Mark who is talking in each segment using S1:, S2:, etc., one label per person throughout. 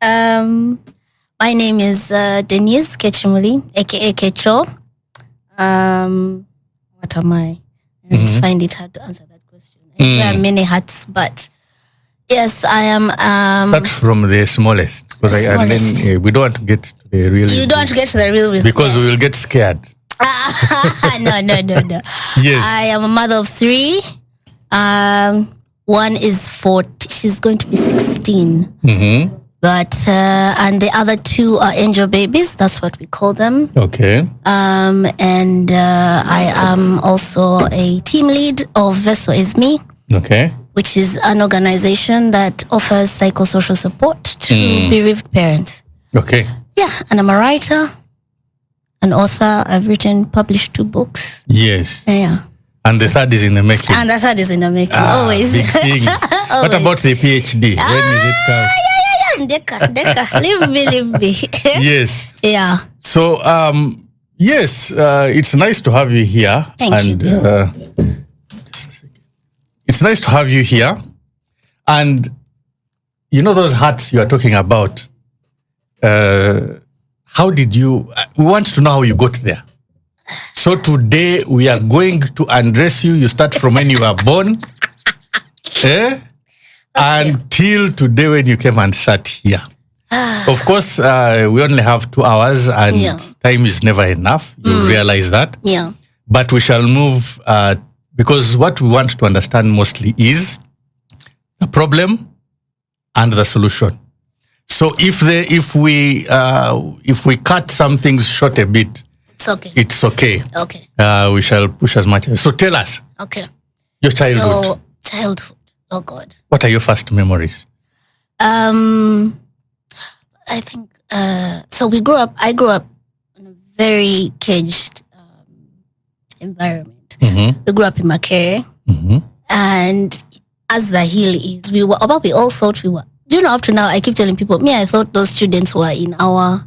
S1: My name is Denise Kecho, aka Kecho. What am I? I just find it hard to answer that question. I wear many hats, but yes, I am.
S2: Start from the smallest, because and then we don't want to get to the real.
S1: You don't want to get to the real
S2: because we will get scared.
S1: No.
S2: Yes,
S1: I am a mother of 3. One is 40. She's going to be 16. But and the other 2 are angel babies. That's what we call them.
S2: Okay.
S1: And I am also a team lead of Vessel Is Me.
S2: Okay.
S1: Which is an organization that offers psychosocial support to bereaved parents.
S2: Okay.
S1: Yeah, and I'm a writer, an author. I've published 2 books.
S2: Yes.
S1: Yeah.
S2: And the 3rd is in the making.
S1: Always.
S2: Big things. What about the PhD? When is it come?
S1: Deka. Leave me.
S2: Yes.
S1: Yeah.
S2: So, yes, it's nice to have you here.
S1: Thank you.
S2: Just a second. It's nice to have you here. And you know those hats you are talking about? How did you... We want to know how you got there. So today we are going to undress you. You start from when you were born. Until today when you came and sat here. Of course, we only have 2 hours and time is never enough. You realize that.
S1: Yeah.
S2: But we shall move because what we want to understand mostly is the problem and the solution. So if we cut some things short a bit, it's okay.
S1: Okay.
S2: We shall push as much. So tell us.
S1: Okay.
S2: Your childhood.
S1: So, childhood. Oh God.
S2: What are your first memories?
S1: I think so. I grew up in a very caged environment. We grew up in Makere, and as the hill is, we all thought we were. Do you know, up to now, I keep telling people, I thought those students were in our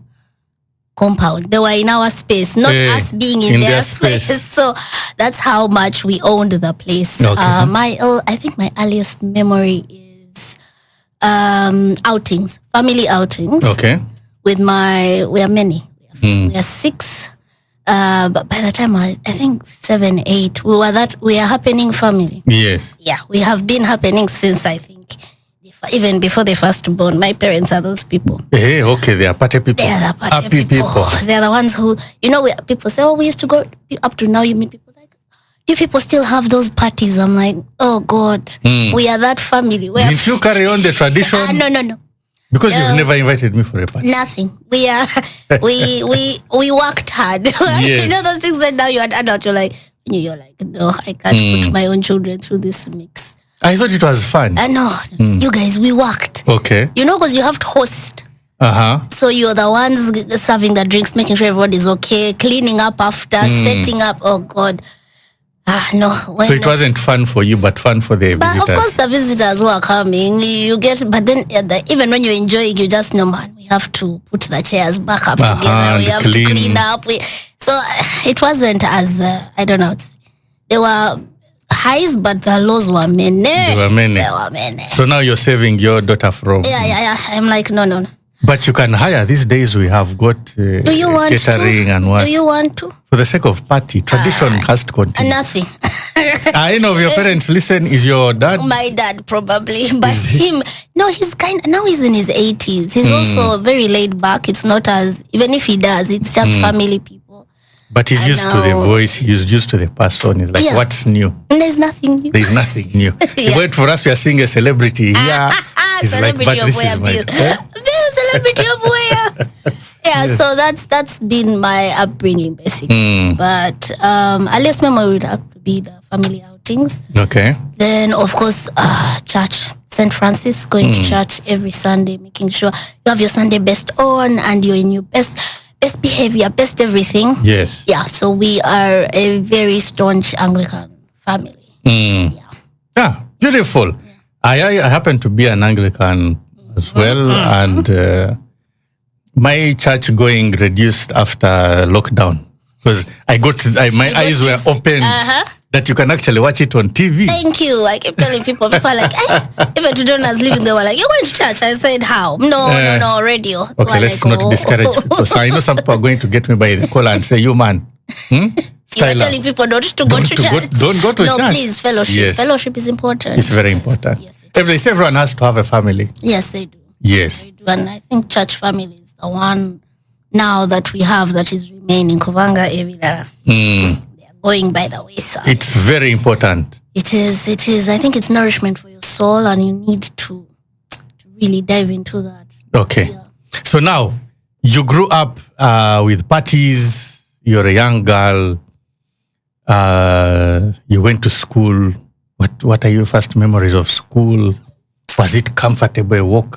S1: compound. They were in our space, not us being in their space. So that's how much we owned the place.
S2: Okay.
S1: I think my earliest memory is outings, family outings.
S2: Okay.
S1: We are many. We are 6. But by the time I think 7, 8, we are happening family.
S2: Yes.
S1: Yeah, we have been happening since, I think, even before they first born. My parents are those people.
S2: Hey, okay, they are party people.
S1: They are the party people. They're the ones who, people say, we used to go, up to now you meet people like, you people still have those parties. I'm like, oh God, we are that family.
S2: Didn't you carry on the tradition?
S1: No.
S2: Because you've never invited me for a party.
S1: Nothing. We worked hard.
S2: Yes.
S1: You know those things that now you're an adult, you're like, no, I can't put my own children through this mix.
S2: I thought it was fun.
S1: No, you guys, we worked.
S2: Okay.
S1: Because you have to host. So you're the ones serving the drinks, making sure everybody's okay, cleaning up after, setting up. Oh God. No.
S2: So it wasn't fun for you, but fun for the visitors.
S1: Of course, the visitors who are coming, but then even when you're enjoying, you just know, man, we have to put the chairs back up together. We have to clean up. So it wasn't as, I don't know. There were highs, but the lows were many. There were many.
S2: So now you're saving your daughter from...
S1: Yeah. I'm like, no.
S2: But you can hire. These days we have got catering and what.
S1: Do you want to?
S2: For the sake of party, tradition has to continue.
S1: Nothing.
S2: Any of your parents listen? Is your dad?
S1: My dad probably, but him. No, now he's in his 80s. He's also very laid back. It's not as, even if he does, it's just family people.
S2: But he's used to the voice. He's used to the person. He's like, what's new?
S1: There's nothing new.
S2: There's nothing new. But for us, we are seeing a celebrity here. He's
S1: celebrity
S2: like, but
S1: of
S2: this is
S1: where celebrity of where. So that's been my upbringing basically. But earliest memory would have to be the family outings.
S2: Okay.
S1: Then of course church, St. Francis, going to church every Sunday, making sure you have your Sunday best on and you're in your best behavior, best everything.
S2: Yes.
S1: Yeah. So we are a very staunch Anglican family.
S2: Yeah. Beautiful. Yeah. I happen to be an Anglican as well, and my church going reduced after lockdown because my eyes were opened that you can actually watch it on TV.
S1: Thank you. I keep telling people are like, even today when I was leaving, they were like, you're going to church? I said, how? No, radio.
S2: Okay, let's not discourage people. So I know some people are going to get me by the collar and say, you man.
S1: You are telling people not to go to church.
S2: Don't go to church.
S1: No, please, fellowship.
S2: Yes.
S1: Fellowship is important.
S2: It's very important.
S1: Yes,
S2: everyone has to have a family.
S1: Yes, they do.
S2: Yes.
S1: They do. And I think church family is the one now that we have that is remaining. Kovanga Evila. They are going by the wayside.
S2: It's very important.
S1: It is. I think it's nourishment for your soul, and you need to really dive into that.
S2: Okay. Yeah. So now, you grew up with parties. You're a young girl. You went to school. What are your first memories of school? Was it comfortable?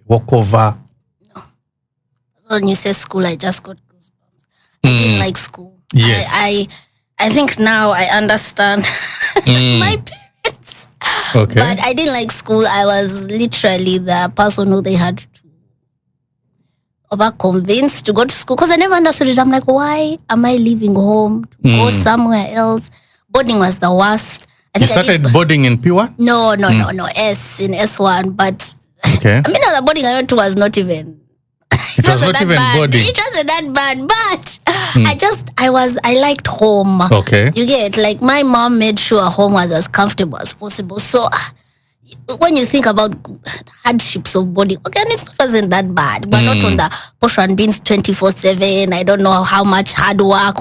S2: Walkover?
S1: No. When you say school, I just got goosebumps. I didn't like school.
S2: Yes.
S1: I think now I understand my parents.
S2: Okay.
S1: But I didn't like school. I was literally the person who they had to over-convinced to go to school because I never understood it. I'm like, why am I leaving home to go somewhere else? Boarding was the worst.
S2: You started boarding in P1?
S1: No. In S1. But
S2: okay.
S1: I mean, the boarding I went to was not even.
S2: It was not even
S1: bad.
S2: boarding.
S1: It wasn't that bad, but I liked home.
S2: Okay.
S1: You get, like, my mom made sure home was as comfortable as possible. So when you think about hardships of boarding, okay, and it wasn't that bad. We're not on the push and beans 24/7. I don't know how much hard work,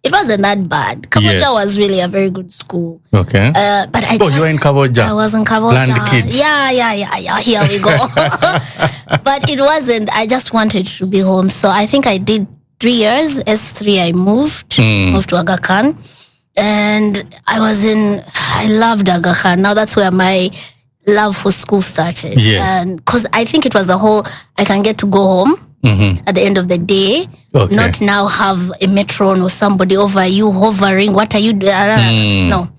S1: it wasn't that bad. Kaboja was really a very good school.
S2: Okay.
S1: But
S2: you were in Kaboja?
S1: I was in Kaboja.
S2: Land kids.
S1: Yeah. Here we go. But it wasn't. I just wanted to be home. So I think I did 3 years. S3, I moved to Aga Khan. And I loved Aga Khan. Now that's where my love for school started.
S2: Yes.
S1: And because I think it was the whole, I can get to go home at the end of the day, not now have a matron or somebody over you hovering. What are you doing? No.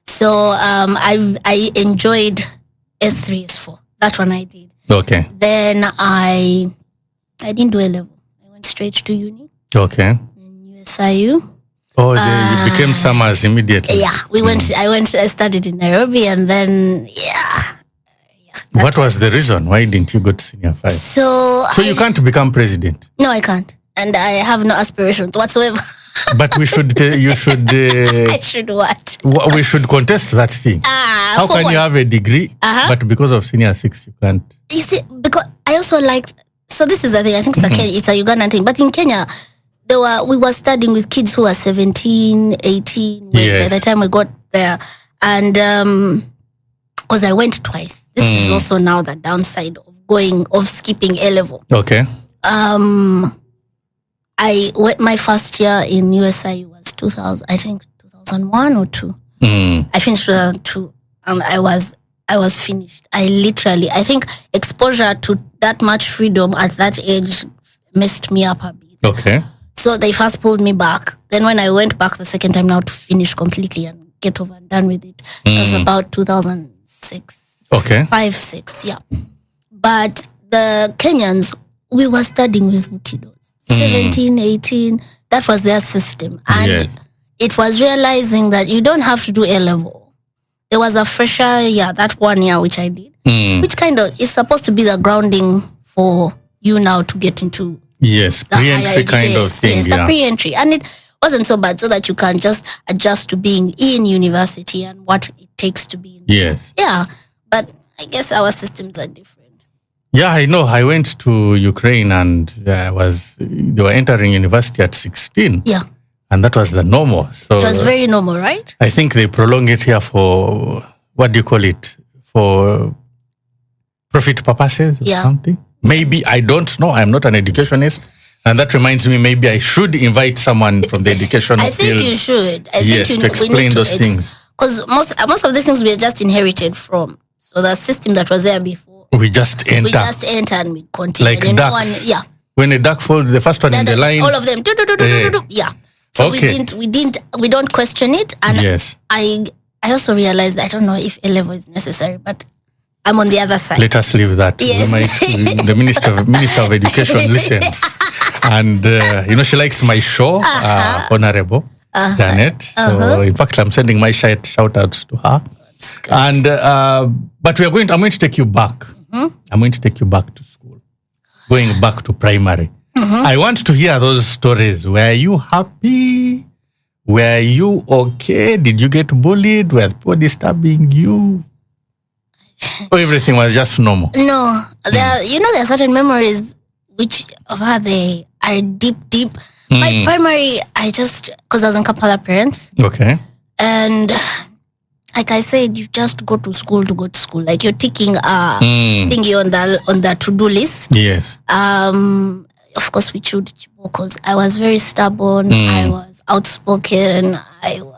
S1: So I enjoyed S3, S4. That one I did.
S2: Okay.
S1: Then I didn't do A level. I went straight to uni.
S2: Okay.
S1: In USIU.
S2: Oh, you became Summers immediately.
S1: Yeah, I studied in Nairobi, and then
S2: What was the reason? Why didn't you go to senior 5?
S1: So
S2: you can't become president?
S1: No, I can't, and I have no aspirations whatsoever.
S2: But you should.
S1: I should what?
S2: We should contest that thing. How can you have a degree, but because of senior 6 you can't?
S1: You see, because I also liked. So this is the thing. I think it's a Ugandan thing, but in Kenya, we were studying with kids who were 17, 18 by the time we got there. And because I went twice. This is also now the downside of skipping A level.
S2: Okay.
S1: My first year in USIU was 2001 or 2. I finished 2002 and I was finished. I think exposure to that much freedom at that age messed me up a bit.
S2: Okay.
S1: So they first pulled me back. Then when I went back the second time now to finish completely and get over and done with it, it was about 2006.
S2: Okay.
S1: 5, 6, yeah. But the Kenyans, we were studying with kiddos, 17, 18. That was their system. And it was realizing that you don't have to do A level. There was a fresher year, that 1 year, which I did, which kind of is supposed to be the grounding for you now to get into pre-entry
S2: kind of thing.
S1: Yes, the pre-entry. And it wasn't so bad, so that you can just adjust to being in university and what it takes to be in.
S2: Yes.
S1: Yeah, but I guess our systems are different.
S2: Yeah, I know. I went to Ukraine and they were entering university at 16.
S1: Yeah.
S2: And that was the normal. So
S1: it was very normal, right?
S2: I think they prolong it here for, what do you call it? For profit purposes or something? Maybe, I don't know. I'm not an educationist. And that reminds me, maybe I should invite someone from the educational field.
S1: I think you should. I think
S2: to explain those things.
S1: Because most of these things we are just inherited from. So the system that was there before.
S2: We just enter.
S1: And we continue.
S2: Like ducks. When a duck falls, the first one in the line.
S1: All of them. Yeah. So we don't question it. And I also realized, I don't know if A level is necessary, but I'm on the other side.
S2: Let us leave that.
S1: Yes.
S2: The Minister of Education listens. And, she likes my show, Honorable. Janet. So in fact, I'm sending my shout outs to her. And but I'm going to take you back. I'm going to take you back to school, going back to primary. I want to hear those stories. Were you happy? Were you okay? Did you get bullied? Were people disturbing you? Or everything was just normal?
S1: No. There are certain memories which they are deep. My primary, because I was in Kampala parents.
S2: Okay.
S1: And like I said, you just go to school to go to school. Like you're ticking a thingy on the to-do list.
S2: Yes.
S1: Of course, we chose because I was very stubborn. I was outspoken. I was.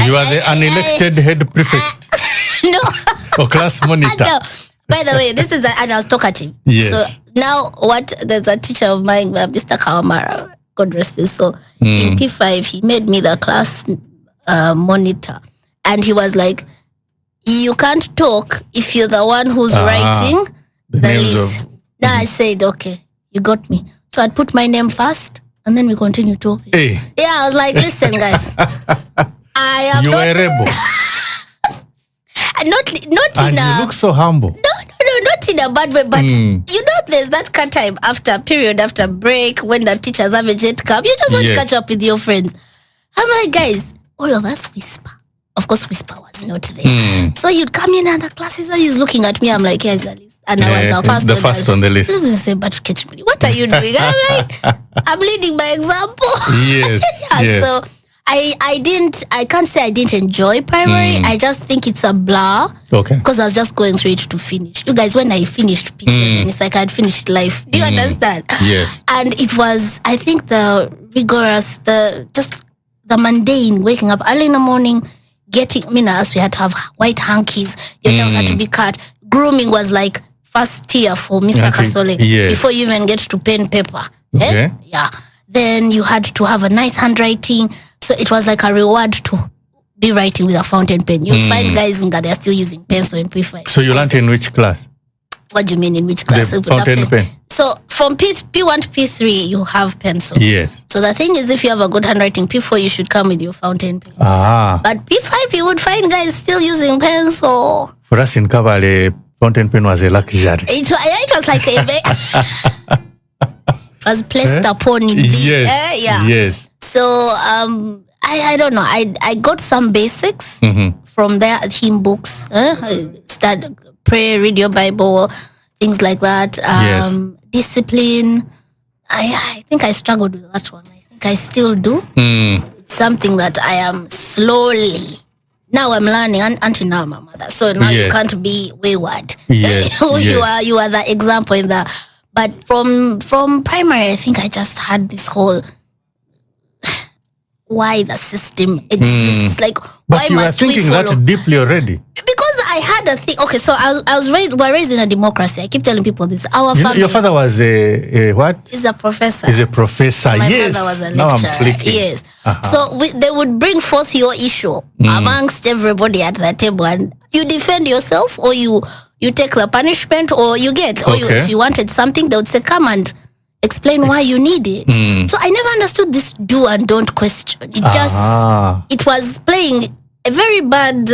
S2: You are the unelected head prefect.
S1: No.
S2: Or class monitor.
S1: No. By the way, and I was talkative.
S2: Yes.
S1: So now there's a teacher of mine, Mr. Kawamara, God rest his soul. In P5, he made me the class monitor. And he was like, you can't talk if you're the one who's writing the list. Now I said, okay, you got me. So I'd put my name first and then we continue talking.
S2: Hey.
S1: Yeah, I was like, listen, guys. I am
S2: you were a rebel.
S1: Not
S2: and
S1: in a...
S2: you look so humble.
S1: No, not in a bad way. But there's that cut time after break when the teachers haven't yet come. You just want to catch up with your friends. I'm like, guys, all of us whisper. Of course, whisper was not there. So you'd come in and the classes, he's looking at me. I'm like, here's the list. And I was the first on the list. Doesn't say, but catch me. What are you doing? I'm like, I'm leading by example.
S2: Yes. Yes.
S1: So I can't say I didn't enjoy primary. I just think it's a blur.
S2: Okay.
S1: Because I was just going through it to finish. You guys, when I finished P7, it's like I'd finished life. Do you understand?
S2: Yes.
S1: And it was, I think, the rigorous, the mundane, waking up early in the morning, us, we had to have white hankies. Your nails had to be cut. Grooming was like first tier for Mr. Kasole before you even get to pen paper.
S2: Okay.
S1: Eh? Yeah. Then you had to have a nice handwriting. So it was like a reward to be writing with a fountain pen. You'd find guys in that they're still using pencil in P5.
S2: So you learned in which class?
S1: What do you mean in which class?
S2: The fountain pen.
S1: So from P1 to P3, you have pencil.
S2: Yes.
S1: So the thing is, if you have a good handwriting, P4, you should come with your fountain pen. But P5, you would find guys still using pencil.
S2: For us in Kabale, fountain pen was a luxury.
S1: It was like it was placed upon in the
S2: Yes.
S1: So I don't know. I got some basics from there at hymn books. I started pray, read your Bible, things like that. Discipline. I think I struggled with that one. I think I still do. It's something that I am slowly. Now I'm learning. Until now, my mother. So now you can't be wayward.
S2: Yes.
S1: You are the example in that. But from primary, I think I just had this whole why the system exists. Like,
S2: but
S1: why
S2: you
S1: must
S2: were thinking
S1: we follow?
S2: that deeply already.
S1: Because I had a thing. Okay, so we're raised in a democracy. I keep telling people this. Our family.
S2: Your father was a what?
S1: He's a professor.
S2: He's a professor.
S1: My
S2: yes.
S1: father was a
S2: Now
S1: lecturer.
S2: I'm clicking.
S1: Yes. So they would bring forth your issue amongst everybody at the table, and you defend yourself, or you take the punishment, or you get, or if you wanted something, they would say, come and explain why you need it. So I never understood this do and don't question. It it was playing a very bad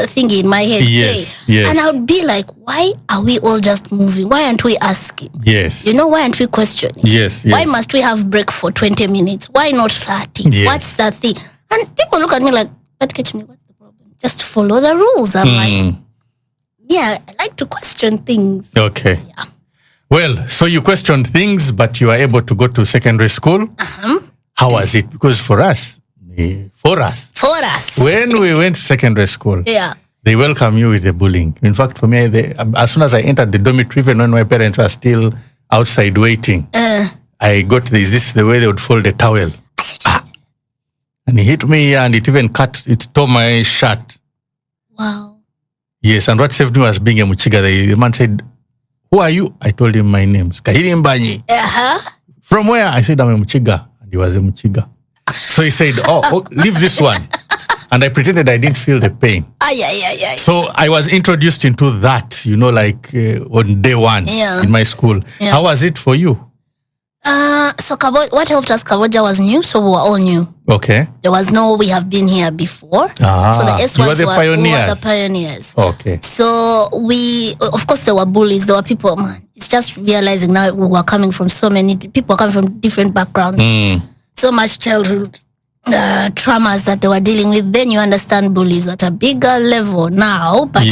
S1: thing in my head.
S2: Yes.
S1: And I would be like, why are we all just moving? Why aren't we asking?
S2: Yes.
S1: Why aren't we questioning?
S2: Yes.
S1: Why must we have break for 20 minutes? Why not 30?
S2: Yes.
S1: What's the thing? And people look at me like, but catch me, what's the problem? Just follow the rules. I'm like, I like to question things.
S2: Okay.
S1: Yeah.
S2: Well, so you questioned things, but you were able to go to secondary school. How was it? Because for us, when we went to secondary school, they welcome you with the bullying. In fact, for me, as soon as I entered the dormitory, even when my parents were still outside waiting, I got this. This is the way they would fold a towel. And he hit me, and it tore my shirt.
S1: Wow.
S2: Yes, and what saved me was being a Muchiga. The man said, who are you? I told him my name. Kahiri Mbanyi. From where? I said, I'm a Muchiga. And he was a Muchiga. So he said, leave this one. And I pretended I didn't feel the pain. So I was introduced into that, on day one in my school. How was it for you?
S1: So what helped us, Cambodia was new, so we were all new.
S2: Okay.
S1: There was no, we have been here before. So the S1s
S2: were the pioneers.
S1: We were the pioneers.
S2: Okay.
S1: So of course, there were bullies. There were people, man. It's just realizing now we were coming from people were coming from different backgrounds. So much childhood traumas that they were dealing with. Then you understand bullies at a bigger level now. But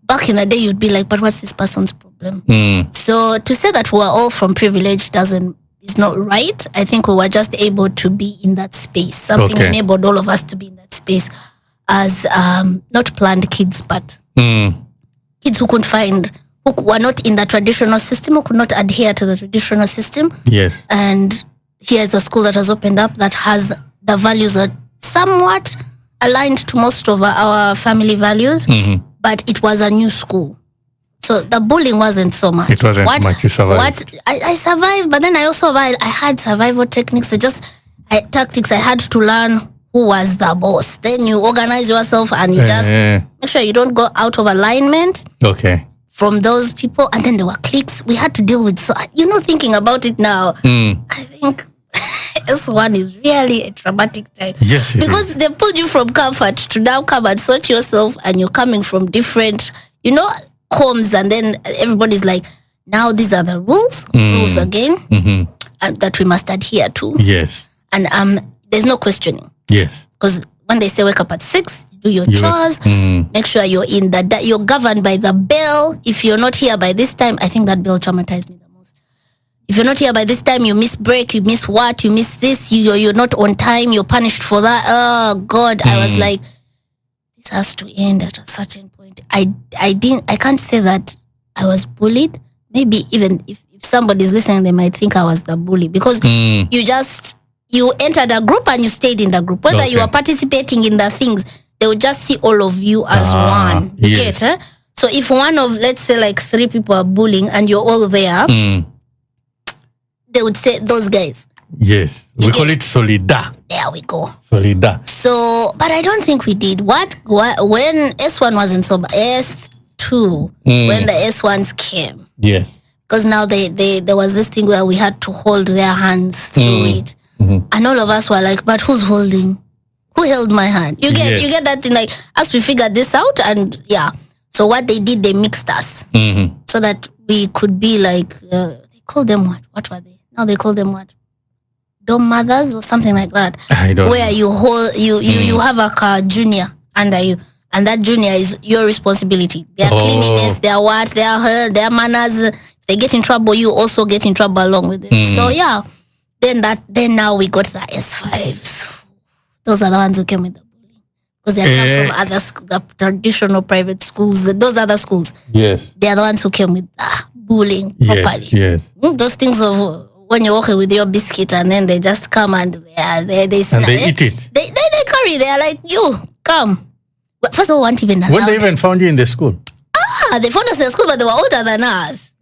S1: back in the day, you'd be like, but what's this person's problem? So to say that we are all from privilege is not right. I think we were just able to be in that space. Something enabled all of us to be in that space as not planned kids, but kids who were not in the traditional system, who could not adhere to the traditional system.
S2: Yes.
S1: And here's a school that has opened up that has the values are somewhat aligned to most of our family values, but it was a new school. So the bullying wasn't so much.
S2: It wasn't much. You survived.
S1: I survived, but then I also had survival techniques. Tactics. I had to learn who was the boss. Then you organize yourself and you just make sure you don't go out of alignment.
S2: Okay.
S1: From those people, and then there were cliques we had to deal with. So thinking about it now, I think S1 is really a traumatic time.
S2: Yes,
S1: because they pulled you from comfort to now come and sort yourself, and you're coming from different, homes, and then everybody's like, now these are the rules again, and that we must adhere to.
S2: Yes.
S1: And there's no questioning.
S2: Yes.
S1: Because when they say wake up at 6, do your chores, make sure you're you're governed by the bell. If you're not here by this time, I think that bell traumatized me the most. If you're not here by this time, you miss break, you miss you miss this, you're not on time, you're punished for that. Oh God, I was like, this has to end at a certain point. I can't say that I was bullied. Maybe even if somebody's listening, they might think I was the bully, because you entered a group and you stayed in the group. Whether you are participating in the things, they will just see all of you as one. You get it? So if one of, let's say, like 3 people are bullying and you're all there, they would say, those guys.
S2: Yes. We call it solida.
S1: There we go.
S2: Solida.
S1: So, but I don't think we did. When S1 wasn't so bad, S2, when the S1s came.
S2: Yeah.
S1: Because now there was this thing where we had to hold their hands through it. And all of us were like, but who's holding? Who held my hand? You get that thing, like, as we figured this out, and so what they did, they mixed us so that we could be like, they called them what? What were they? Now they call them what? Dom mothers or something like that. I don't know. You have a junior under you, and that junior is your responsibility. Their cleanliness, their their manners. If they get in trouble, you also get in trouble along with them. So then now we got the S5s. Those are the ones who came with the bullying, because they come from the traditional private schools. Those other schools, they are the ones who came with the bullying properly.
S2: Yes.
S1: Those things of when you're walking with your biscuit and then they just come and they
S2: eat it.
S1: They carry. They are like, you come. But first of all, weren't even allowed.
S2: When they even found you in the school?
S1: They found us in the school, but they were older than us.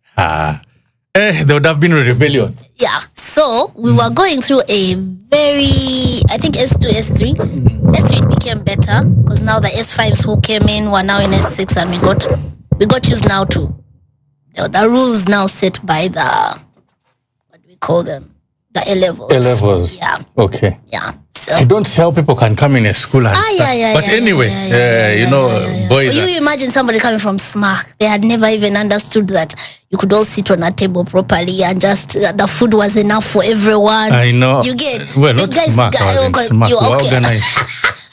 S2: There would have been a rebellion.
S1: Yeah. So we were going through a very, I think S2, S3. S3 it became better because now the S5s who came in were now in S6, and we got used now to the rules now set by the, what do we call them? The A-levels.
S2: A-levels.
S1: Yeah.
S2: Okay.
S1: Yeah. So
S2: I don't see how people can come in a school and But anyway, boys.
S1: You imagine somebody coming from SMARC. They had never even understood that you could all sit on a table properly and just the food was enough for everyone.
S2: I know.
S1: You get
S2: well, not SMARC. You organized.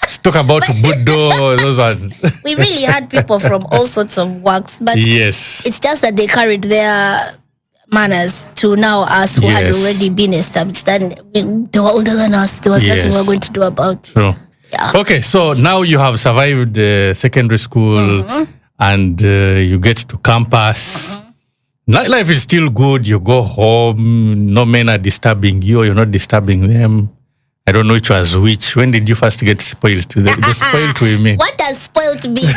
S2: Let's talk about Budo, those ones.
S1: We really had people from all sorts of works, but it's just that they carried their manners to now us who had already been established, and they were older than us. There was nothing we were going to do about it.
S2: True. Yeah. Okay, so now you have survived secondary school and you get to campus. Life is still good. You go home. No men are disturbing you. You're not disturbing them. I don't know which was which. When did you first get spoiled? The spoiled we mean.
S1: What does spoiled mean?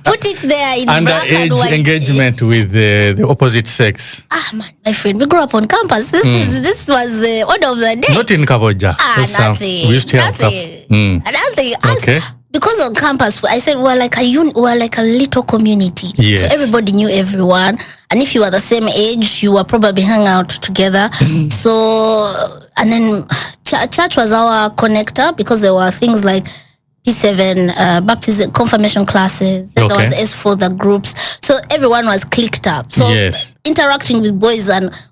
S1: Put it there in black and white.
S2: Underage engagement with the opposite sex.
S1: Man, my friend, we grew up on campus. This was order of the day.
S2: Not in Cambodia.
S1: Nothing.
S2: We used to have
S1: nothing. Nothing. because on campus, I said we're like a little community.
S2: Yes.
S1: So everybody knew everyone, and if you were the same age, you were probably hanging out together. So, and then church was our connector, because there were things like P7, baptism, confirmation classes. Then there was S4, the groups. So everyone was clicked up. So interacting with boys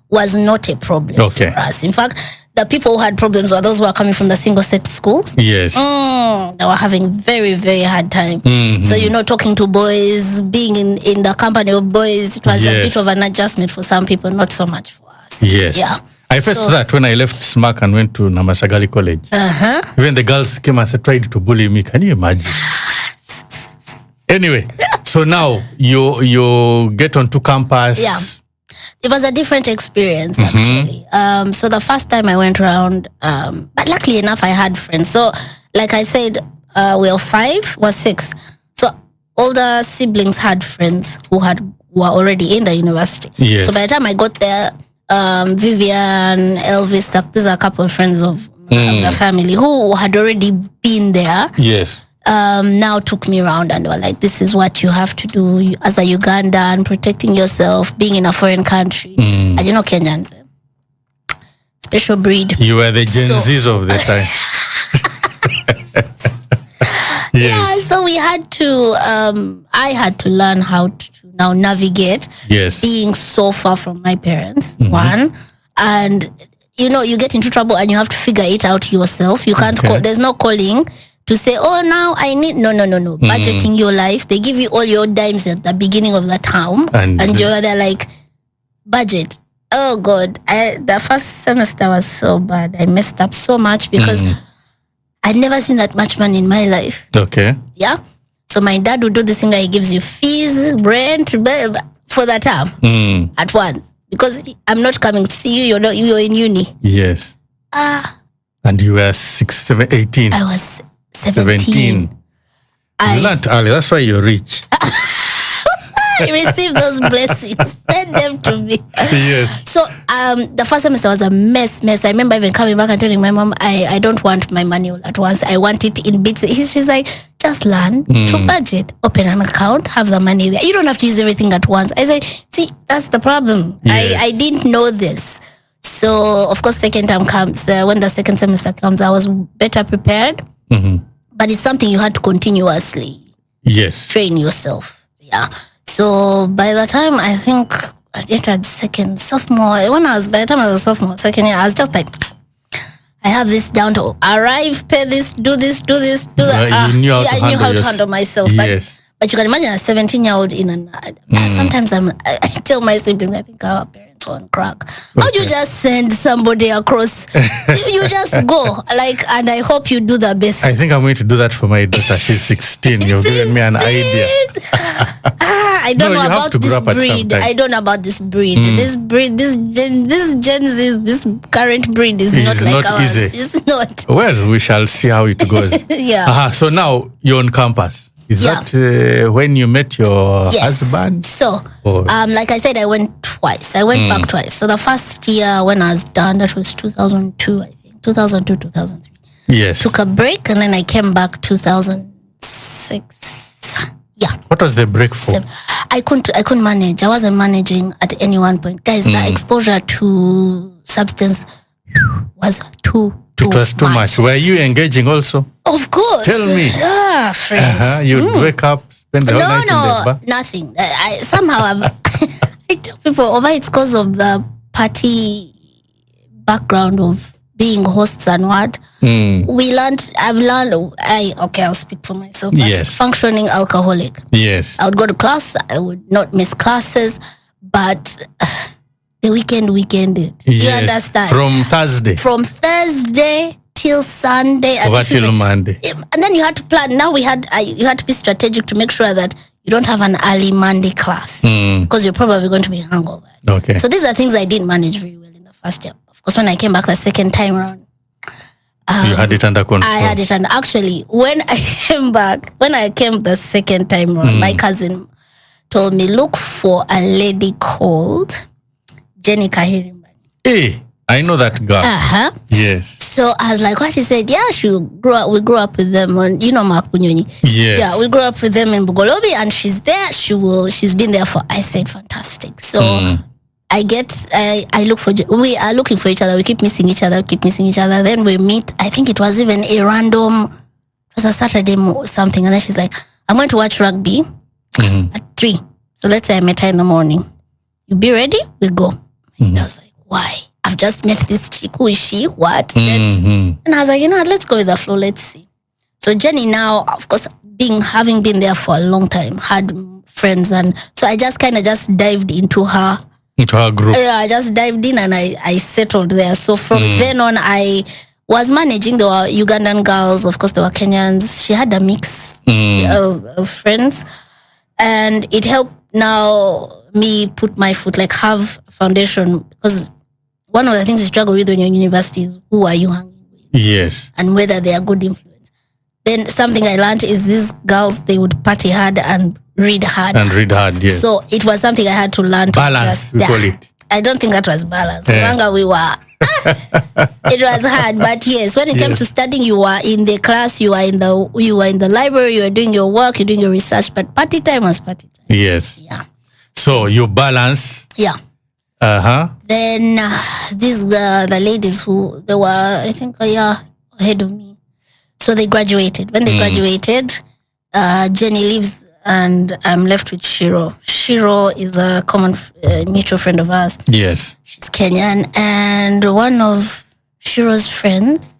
S1: was not a problem for us. In fact, the people who had problems were those who were coming from the single sex schools.
S2: Yes.
S1: They were having very, very hard time. So, talking to boys, being in the company of boys, it was a bit of an adjustment for some people, not so much for us.
S2: Yes.
S1: Yeah.
S2: I faced that when I left SMAC and went to Namasagali College. Even the girls came and tried to bully me. Can you imagine? Anyway, so now you get onto campus.
S1: Yeah. It was a different experience, actually. So the first time I went around, but luckily enough, I had friends. So, like I said, we were 6. So older siblings had friends who were already in the university.
S2: Yes.
S1: So by the time I got there, Vivian, Elvis, these are a couple of friends of the family who had already been there.
S2: Yes.
S1: Now took me around and were like, this is what you have to do as a Ugandan, protecting yourself, being in a foreign country. And Kenyans, special breed.
S2: You were the Gen Zs of the time. Yes.
S1: Yeah, so we had to, I had to learn how to now navigate being so far from my parents, one. And, you get into trouble and you have to figure it out yourself. You can't call, there's no calling to say, oh, now I need, no. Budgeting your life. They give you all your dimes at the beginning of the term. And you're there like, budget. Oh, God. The first semester was so bad. I messed up so much because I'd never seen that much money in my life.
S2: Okay.
S1: Yeah. So my dad would do this thing that he gives you fees, rent, for the term at once. Because I'm not coming to see you. You're in uni.
S2: Yes. And you were 6, 7, 18.
S1: I was 17.
S2: You learned early. That's why you're rich.
S1: I received those blessings. Send them to me.
S2: Yes.
S1: So the first semester was a mess. I remember even coming back and telling my mom, I don't want my money all at once. I want it in bits. She's like, just learn to budget. Open an account, have the money there. You don't have to use everything at once. I say, see, that's the problem. Yes. I didn't know this. So, of course, second term comes. When the second semester comes, I was better prepared. But it's something you had to continuously train yourself. Yeah. So by the time I think I entered sophomore, by the time I was a sophomore, second year, I was just like, I have this down to arrive, pay this, do that.
S2: You knew
S1: I knew how to handle myself. But you can imagine a 17-year-old in an. Sometimes I tell my siblings, I think our parents were on crack. How do you just send somebody across? you just go, and I hope you do the best.
S2: I think I'm going to do that for my daughter. She's 16. You've given me an idea.
S1: I don't know about this breed. I don't know about this breed. This Gen Z, this current breed is not like ours.
S2: Easy.
S1: It's not.
S2: Well, we shall see how it goes.
S1: Yeah.
S2: So now you're on campus. Is that when you met your husband?
S1: So, like I said, I went twice. I went back twice. So the first year when I was done, that was 2002, I think. 2002, 2003.
S2: Yes.
S1: Took a break and then I came back 2006. Yeah.
S2: What was the break for?
S1: I couldn't manage. I wasn't managing at any one point. Guys, the exposure to substance was too much. Were
S2: you engaging also?
S1: Of course.
S2: Tell me.
S1: Yeah, friends.
S2: You'd wake up, spend the whole night in the bar?
S1: Nothing. I tell people, it's because of the party background of being hosts and what. I'll speak for myself. Functioning alcoholic.
S2: Yes.
S1: I would go to class. I would not miss classes, but the weekended. You understand? From Thursday till Sunday.
S2: Till Monday.
S1: And then you had to plan. Now you had to be strategic to make sure that you don't have an early Monday class because you're probably going to be hungover.
S2: Okay.
S1: So these are things I didn't manage very well in the first year. Of course, when I came back the second time around,
S2: you had it under control.
S1: I had it under. Actually, when I came the second time around, my cousin told me, look for a lady called Jenny Kahirimbani.
S2: Hey, I know that girl. Yes.
S1: So I was like, what? She said, yeah, we grew up with them on, Mapunyoni.
S2: Yes.
S1: Yeah, we grew up with them in Bugolobi, and she's there. She's been there for, I said, fantastic. So I look for, we are looking for each other. We keep missing each other. Then we meet. I think it was even a random, it was a Saturday or something. And then she's like, I'm going to watch rugby at 3. So let's say I met her in the morning. You be ready? We go. And I was like, why? I've just met this chick. Who is she? What? And I was like, let's go with the flow. Let's see. So Jenny now, of course, having been there for a long time, had friends. And so I just kind of dived into her group. Yeah, I just dived in and I settled there. So from then on, I was managing. There were Ugandan girls. Of course, there were Kenyans. She had a mix of friends. And it helped now me put my foot, like have a foundation, because one of the things you struggle with when you're in university is who are you hanging with?
S2: Yes.
S1: And whether they are good influence. Then something I learned is these girls, they would party hard and read hard.
S2: Yes.
S1: So it was something I had to learn to
S2: balance, we call it.
S1: I don't think that was balance. We were. It was hard, but yes, when it came to studying, you were in the class, you were in the library, you were doing your work, you're doing your research, but party time was party time.
S2: Yes.
S1: Yeah.
S2: So you balance.
S1: Yeah. Then the ladies who they were, I think, ahead of me. So they graduated. When they graduated, Jenny leaves and I'm left with Shiro. Shiro is a common mutual friend of ours.
S2: Yes.
S1: She's Kenyan. And one of Shiro's friends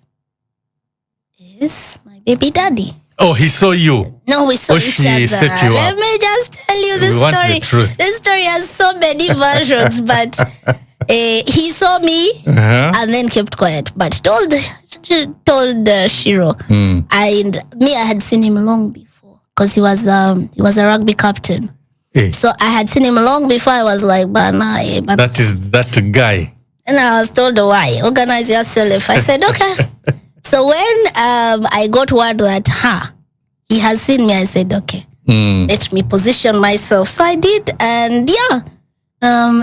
S1: is my baby daddy.
S2: Oh, he saw you?
S1: No, we saw each other.
S2: Set you
S1: Let
S2: up.
S1: me just tell you the
S2: Want
S1: story.
S2: the truth.
S1: This story has so many versions, but he saw me and then kept quiet, but told Shiro. And me, I had seen him long before because he was a rugby captain. So I had seen him long before. I was like, but
S2: that is that guy.
S1: And I was told why. Organize yourself. I said, okay. So when I got word that he has seen me, I said, okay, let me position myself. So I did, and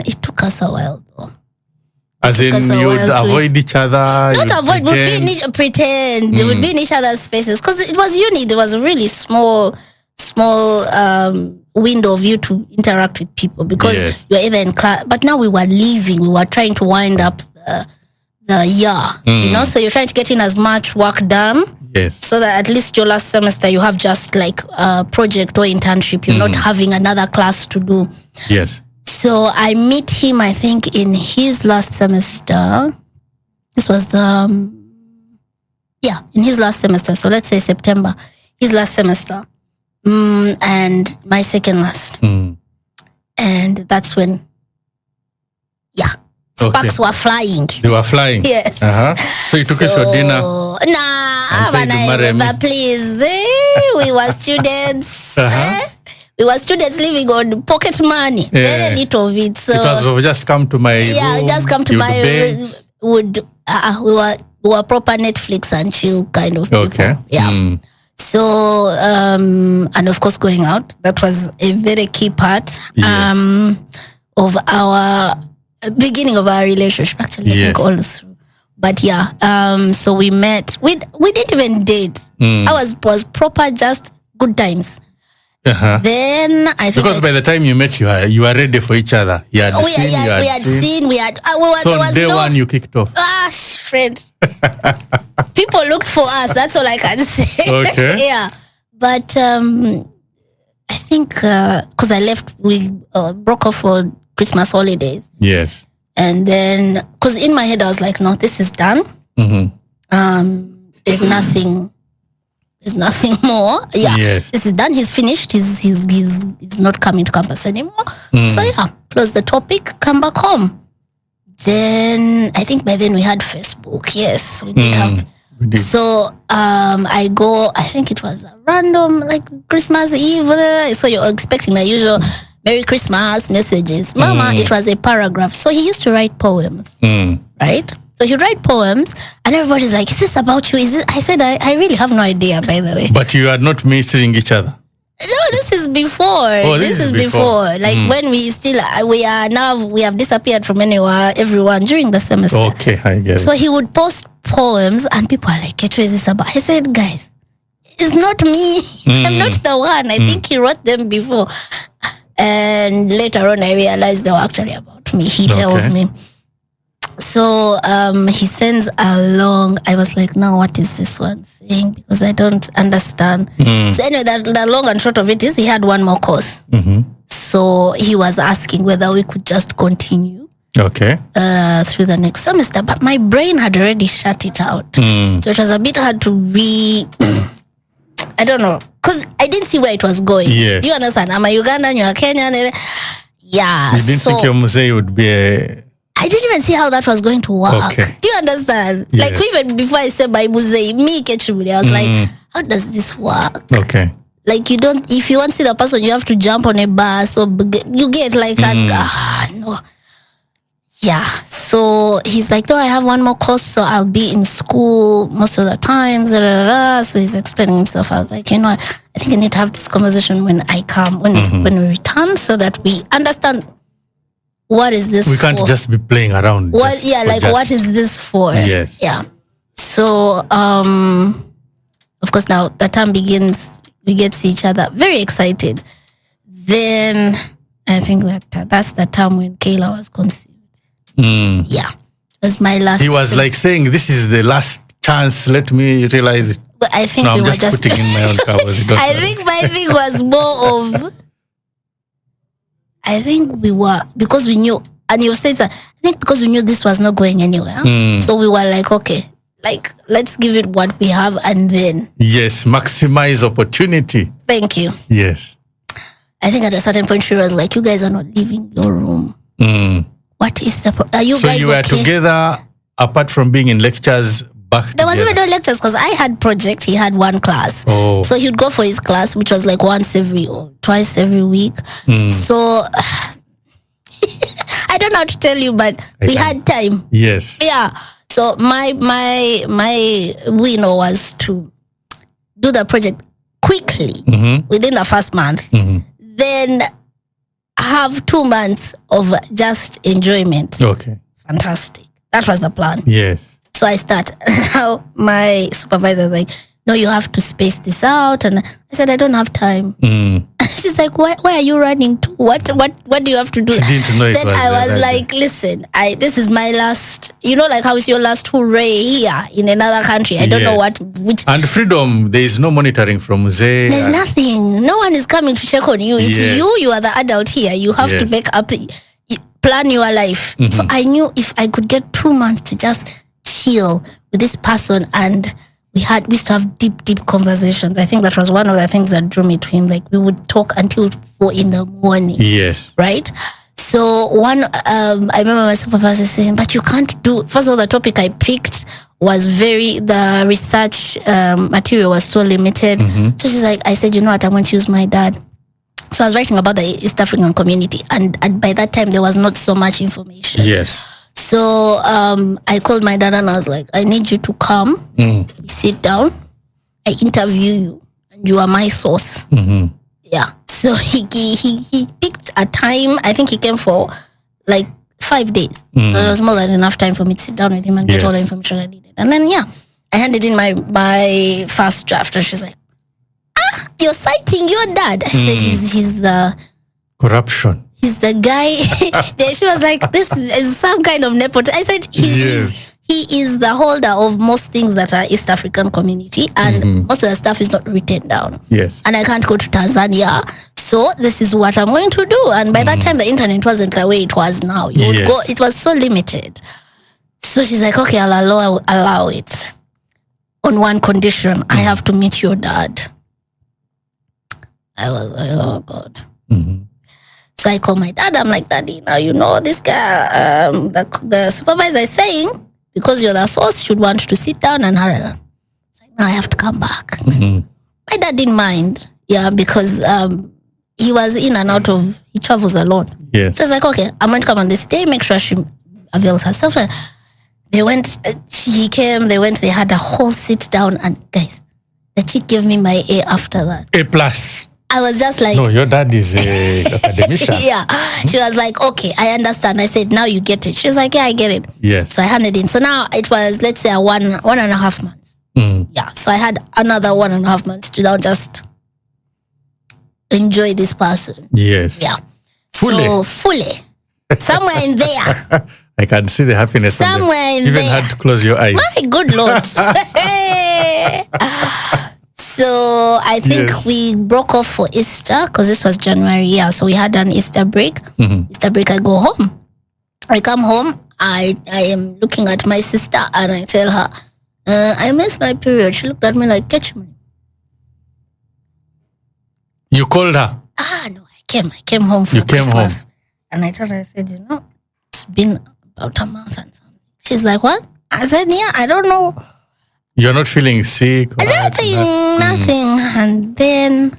S1: it took us a while though.
S2: As in, you would avoid each other?
S1: Not avoid, pretend. We would be in each other's spaces. Because it was uni, there was a really small window of you to interact with people because you were either in class. But now we were leaving. We were trying to wind up the year, so you're trying to get in as much work done.
S2: Yes.
S1: So that at least your last semester you have just like a project or internship. You're not having another class to do.
S2: Yes.
S1: So I meet him, I think, in his last semester. This was in his last semester. So let's say September, his last semester. And my second last. And that's when, sparks were flying.
S2: They were flying?
S1: Yes.
S2: So you took us for dinner?
S1: But please, we were students. We were students living on pocket money. Very little of it. So
S2: it was just come to my room.
S1: Just come to my room. We were proper Netflix and chill kind of people.
S2: Okay.
S1: Yeah. So, and of course going out, that was a very key part of our beginning of our relationship, actually, I think all through. But so we met. We didn't even date. Ours was proper, just good times. Then I think
S2: because by the time you met, you were ready for each other.
S1: We had seen.
S2: So
S1: there was
S2: day one you kicked off.
S1: Friend. People looked for us. That's all I can say.
S2: Okay.
S1: But I think because I left, we broke off for Christmas holidays.
S2: Yes.
S1: And then, because in my head I was like, no, this is done. There's nothing more. This is done. He's finished. He's not coming to campus anymore. So close the topic, come back home. Then I think by then we had Facebook. Yes, we did have.
S2: We did.
S1: So I go. I think it was a random like Christmas Eve. So you're expecting the usual Merry Christmas messages. Mama, it was a paragraph. So he used to write poems, right? So he'd write poems, and everybody's like, "Is this about you? Is this?" I said, "I really have no idea." By the way,
S2: but you are not missing each other.
S1: No, this is before.
S2: This is
S1: before. Like when we have disappeared from everyone during the semester.
S2: Okay, I get it.
S1: So he would post poems and people are like, Kecho, is this about? I said, guys, it's not me. I'm not the one. I think he wrote them before. And later on, I realized they were actually about me. He tells me. So he sends along. I was like, no, what is this one saying? Because I don't understand. So anyway, the long and short of it is he had one more course. So he was asking whether we could just continue through the next semester. But my brain had already shut it out. So it was a bit hard to I don't know. Because I didn't see where it was going.
S2: Yes.
S1: Do you understand? I'm a Ugandan, you're a Kenyan. Yeah.
S2: You didn't think your Musei would be
S1: I didn't even see how that was going to work.
S2: Okay.
S1: Do you understand?
S2: Yes.
S1: Like even before I said by Musei, me Kecho, I was like, how does this work?
S2: Okay.
S1: Like if you want to see the person, you have to jump on a bus or you get like no. Yeah. So he's like, no, I have one more course, so I'll be in school most of the time. So he's explaining himself. I was like, I think I need to have this conversation when I come, when we return, so that we understand what is this for.
S2: We can't just be playing around.
S1: What is this for?
S2: Yes.
S1: Yeah. So of course now the term begins, we get to see each other, very excited. Then I think that's the time when Kayla was conceived. Yeah. It was my last.
S2: He was like saying, this is the last chance, let me realize it.
S1: But I think
S2: I'm just putting in my own covers.
S1: I think my thing was more of, I think we were, because we knew, and you said that, I think because we knew this was not going anywhere. So we were like, okay, like, let's give it what we have and then.
S2: Yes, maximize opportunity.
S1: Thank you.
S2: Yes.
S1: I think at a certain point she was like, you guys are not leaving your room. What is are you guys
S2: So you were
S1: okay?
S2: together apart from being in lectures back
S1: There was
S2: together?
S1: even no lectures because I had project, he had one class.
S2: Oh.
S1: So he'd go for his class, which was like twice every week. So I don't know how to tell you, but we had time.
S2: Yes.
S1: Yeah. So my winner was to do the project quickly within the first month. Then have 2 months of just enjoyment.
S2: Okay.
S1: Fantastic. That was the plan.
S2: Yes.
S1: So I start. Now my supervisor was like, no, you have to space this out. And I said, I don't have time. She's like, where are you running to? What do you have to do?
S2: She didn't know it
S1: Then
S2: was
S1: I was
S2: that
S1: like, listen, this is my last, like how is your last hooray here in another country? I don't know which.
S2: And freedom, there is no monitoring from Musei.
S1: There's nothing. No one is coming to check on you. It's you are the adult here. You have to make up, plan your life. So I knew if I could get 2 months to just chill with this person, and we used to have deep conversations. I think that was one of the things that drew me to him. Like we would talk until 4 a.m.
S2: Yes.
S1: Right? So I remember my supervisor saying, but you can't do, first of all, the topic I picked was the research material was so limited. So she's like, I said, you know what, I'm going to use my dad. So I was writing about the East African community, and by that time there was not so much information.
S2: Yes.
S1: So I called my dad and I was like, I need you to come. We sit down. I interview you, and you are my source. Yeah. So he picked a time. I think he came for like 5 days. So it was more than enough time for me to sit down with him and get all the information I needed. And then I handed in my first draft, and she's like, you're citing your dad. I said he's
S2: corruption.
S1: He's the guy. She was like, this is some kind of nepotism. I said, he is the holder of most things that are East African community, and most of the stuff is not written down.
S2: Yes.
S1: And I can't go to Tanzania. So this is what I'm going to do. And by that time, the internet wasn't the way it was now. You would go, it was so limited. So she's like, okay, I'll allow it. On one condition, I have to meet your dad. I was like, oh God. So I call my dad. I'm like, Daddy, now this guy, the supervisor is saying, because you're the source, should want to sit down and it's like, no, I have to come back. My dad didn't mind, because he was in and out he travels a lot.
S2: Yes.
S1: So it's like, okay, I'm going to come on this day, make sure she avails herself. They went, he came, they had a whole sit down, and guys, the chick gave me my A after that.
S2: A plus.
S1: I was just like,
S2: No, your dad is a academician.
S1: yeah. She was like, okay, I understand. I said, now you get it. She was like, yeah, I get it.
S2: Yes.
S1: So I handed in. So now it was, let's say, 1.5 months. Yeah. So I had another 1.5 months to now just enjoy this person.
S2: Yes.
S1: Yeah.
S2: Fully.
S1: So fully. Somewhere in there.
S2: I can see the happiness.
S1: Somewhere in
S2: even
S1: there.
S2: had to close your eyes.
S1: My good Lord. So I think we broke off for Easter because this was January. Yeah. So we had an Easter break. Easter break, I go home. I come home. I am looking at my sister and I tell her, I miss my period. She looked at me like, Kecho.
S2: You called her?
S1: No, I came home for Christmas.
S2: Home.
S1: And I told her, I said, it's been about a month and something. She's like, what? I said, yeah, I don't know.
S2: You're not feeling sick?
S1: Nothing. And then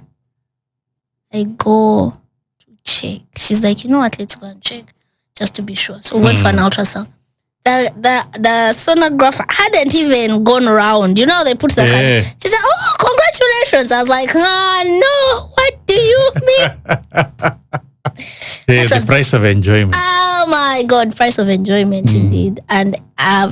S1: I go to check. She's like, you know what, let's go and check just to be sure. So we went for an ultrasound. The sonographer hadn't even gone around. You know, they put the card. She said, oh, congratulations. I was like, no, what do you mean?
S2: The price of enjoyment.
S1: Oh my God, price of enjoyment indeed. And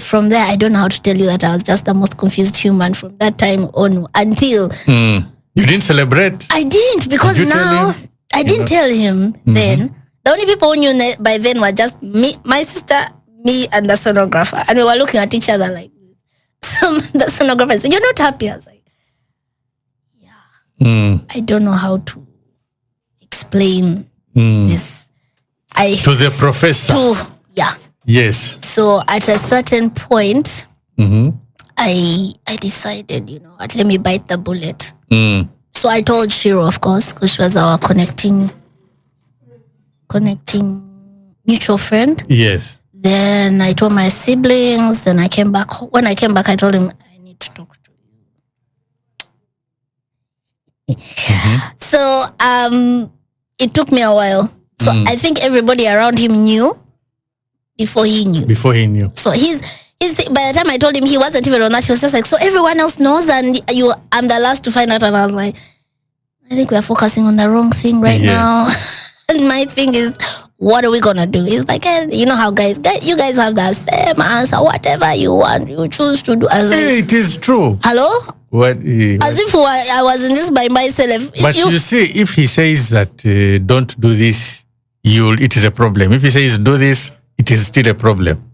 S1: from there, I don't know how to tell you that I was just the most confused human from that time on until...
S2: You didn't celebrate?
S1: I didn't, because now I didn't tell him then. The only people who knew by then were just me, my sister, me, and the sonographer. And we were looking at each other like this. The sonographer said, you're not happy? I was like, yeah. I don't know how to explain this.
S2: To the professor.
S1: Yeah.
S2: Yes.
S1: So at a certain point, I decided, let me bite the bullet. So I told Shiro, of course, because she was our connecting mutual friend.
S2: Yes.
S1: Then I told my siblings. Then I came back. When I came back, I told him, I need to talk to you. So it took me a while. So I think everybody around him knew before he knew. So by the time I told him, he wasn't even on that. He was just like, so everyone else knows and I'm the last to find out. And I was like, I think we're focusing on the wrong thing right now. And my thing is, what are we going to do? He's like, you know how you guys have the same answer. Whatever you want, you choose to do. I was like,
S2: it is true.
S1: Hello?
S2: What?
S1: As if I wasn't just by myself.
S2: But you see, if he says that don't do this, it is a problem. If he says do this, it is still a problem.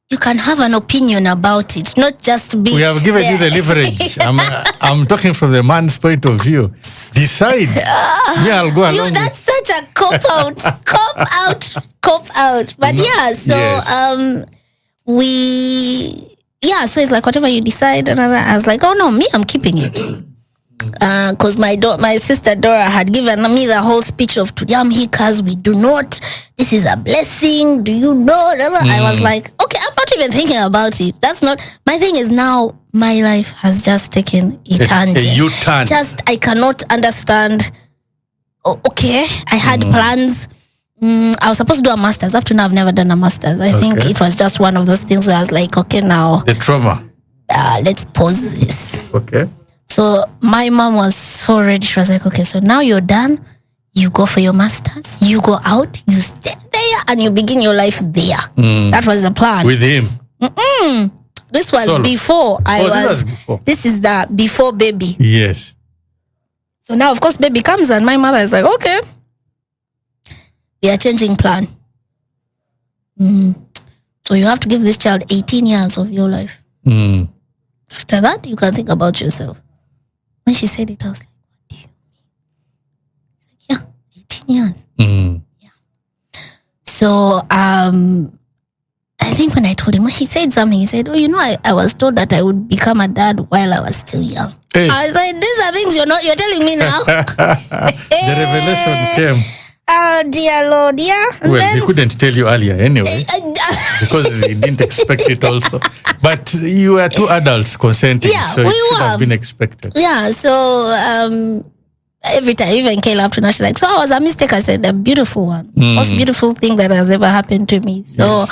S1: You can have an opinion about it, not just be.
S2: We have given you the leverage. I'm talking from the man's point of view. Decide. I'll go along.
S1: That's such a cop out. Cop out. But so it's like whatever you decide. I was like, oh no, I'm keeping it. Because my sister Dora had given me the whole speech of Tudyamhikas, we do not, this is a blessing, do you know? I was like, okay, I'm not even thinking about it. That's not, my thing is now, my life has just taken a tangent.
S2: A U-turn.
S1: I cannot understand. Okay, I had plans. I was supposed to do a master's. Up to now, I've never done a master's. I think it was just one of those things where I was like, okay, now.
S2: The trauma.
S1: Let's pause this.
S2: Okay.
S1: So my mom was so ready. She was like, okay, so now you're done. You go for your master's. You go out. You stay there and you begin your life there. That was the plan.
S2: With him?
S1: This was before This is the before baby.
S2: Yes.
S1: So now, of course, baby comes and my mother is like, okay, we are changing plan. So you have to give this child 18 years of your life. After that, you can think about yourself. When she said it, I was like, what do you mean? Like, 18 years. Yeah. So, I think when I told him, he said something. He said, I was told that I would become a dad while I was still young. Hey. I said, these are things you're telling me now.
S2: The revelation came.
S1: Oh, dear Lord, yeah.
S2: Well, he couldn't tell you earlier anyway. Because he didn't expect it also. But you were two adults consenting, so it should have been expected. Yeah, so every time, even Kayla up to now, she's like, so I was a mistake. I said, a beautiful one. Most beautiful thing that has ever happened to me. So,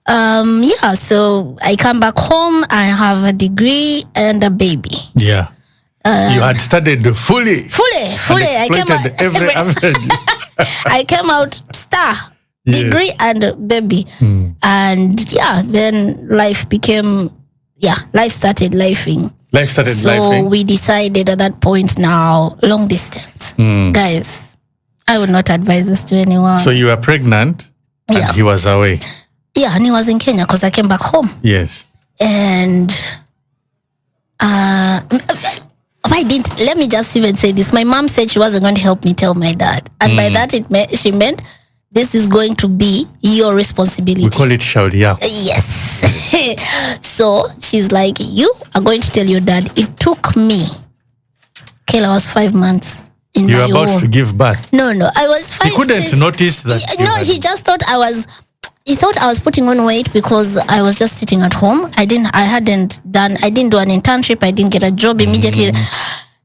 S2: so I come back home, I have a degree and a baby. Yeah. You had studied fully.
S1: I came out
S2: every avenue.
S1: I came out star,
S2: Yes.
S1: degree and baby. And then life started lifing.
S2: Life started
S1: So
S2: lifing.
S1: we decided at that point now, long distance. Guys, I would not advise this to anyone.
S2: So you were pregnant and he was away.
S1: Yeah, and he was in Kenya because I came back home.
S2: Yes.
S1: And let me just even say this. My mom said she wasn't going to help me tell my dad. And by that, she meant this is going to be your responsibility.
S2: We call it shauri.
S1: Yes. So she's like, you are going to tell your dad. It took me. Kayla was 5 months in
S2: You
S1: my
S2: were about
S1: womb.
S2: to give birth.
S1: No, I was 5.
S2: He couldn't notice that.
S1: No, he just thought he thought I was putting on weight because I was just sitting at home. I didn't do an internship. I didn't get a job immediately.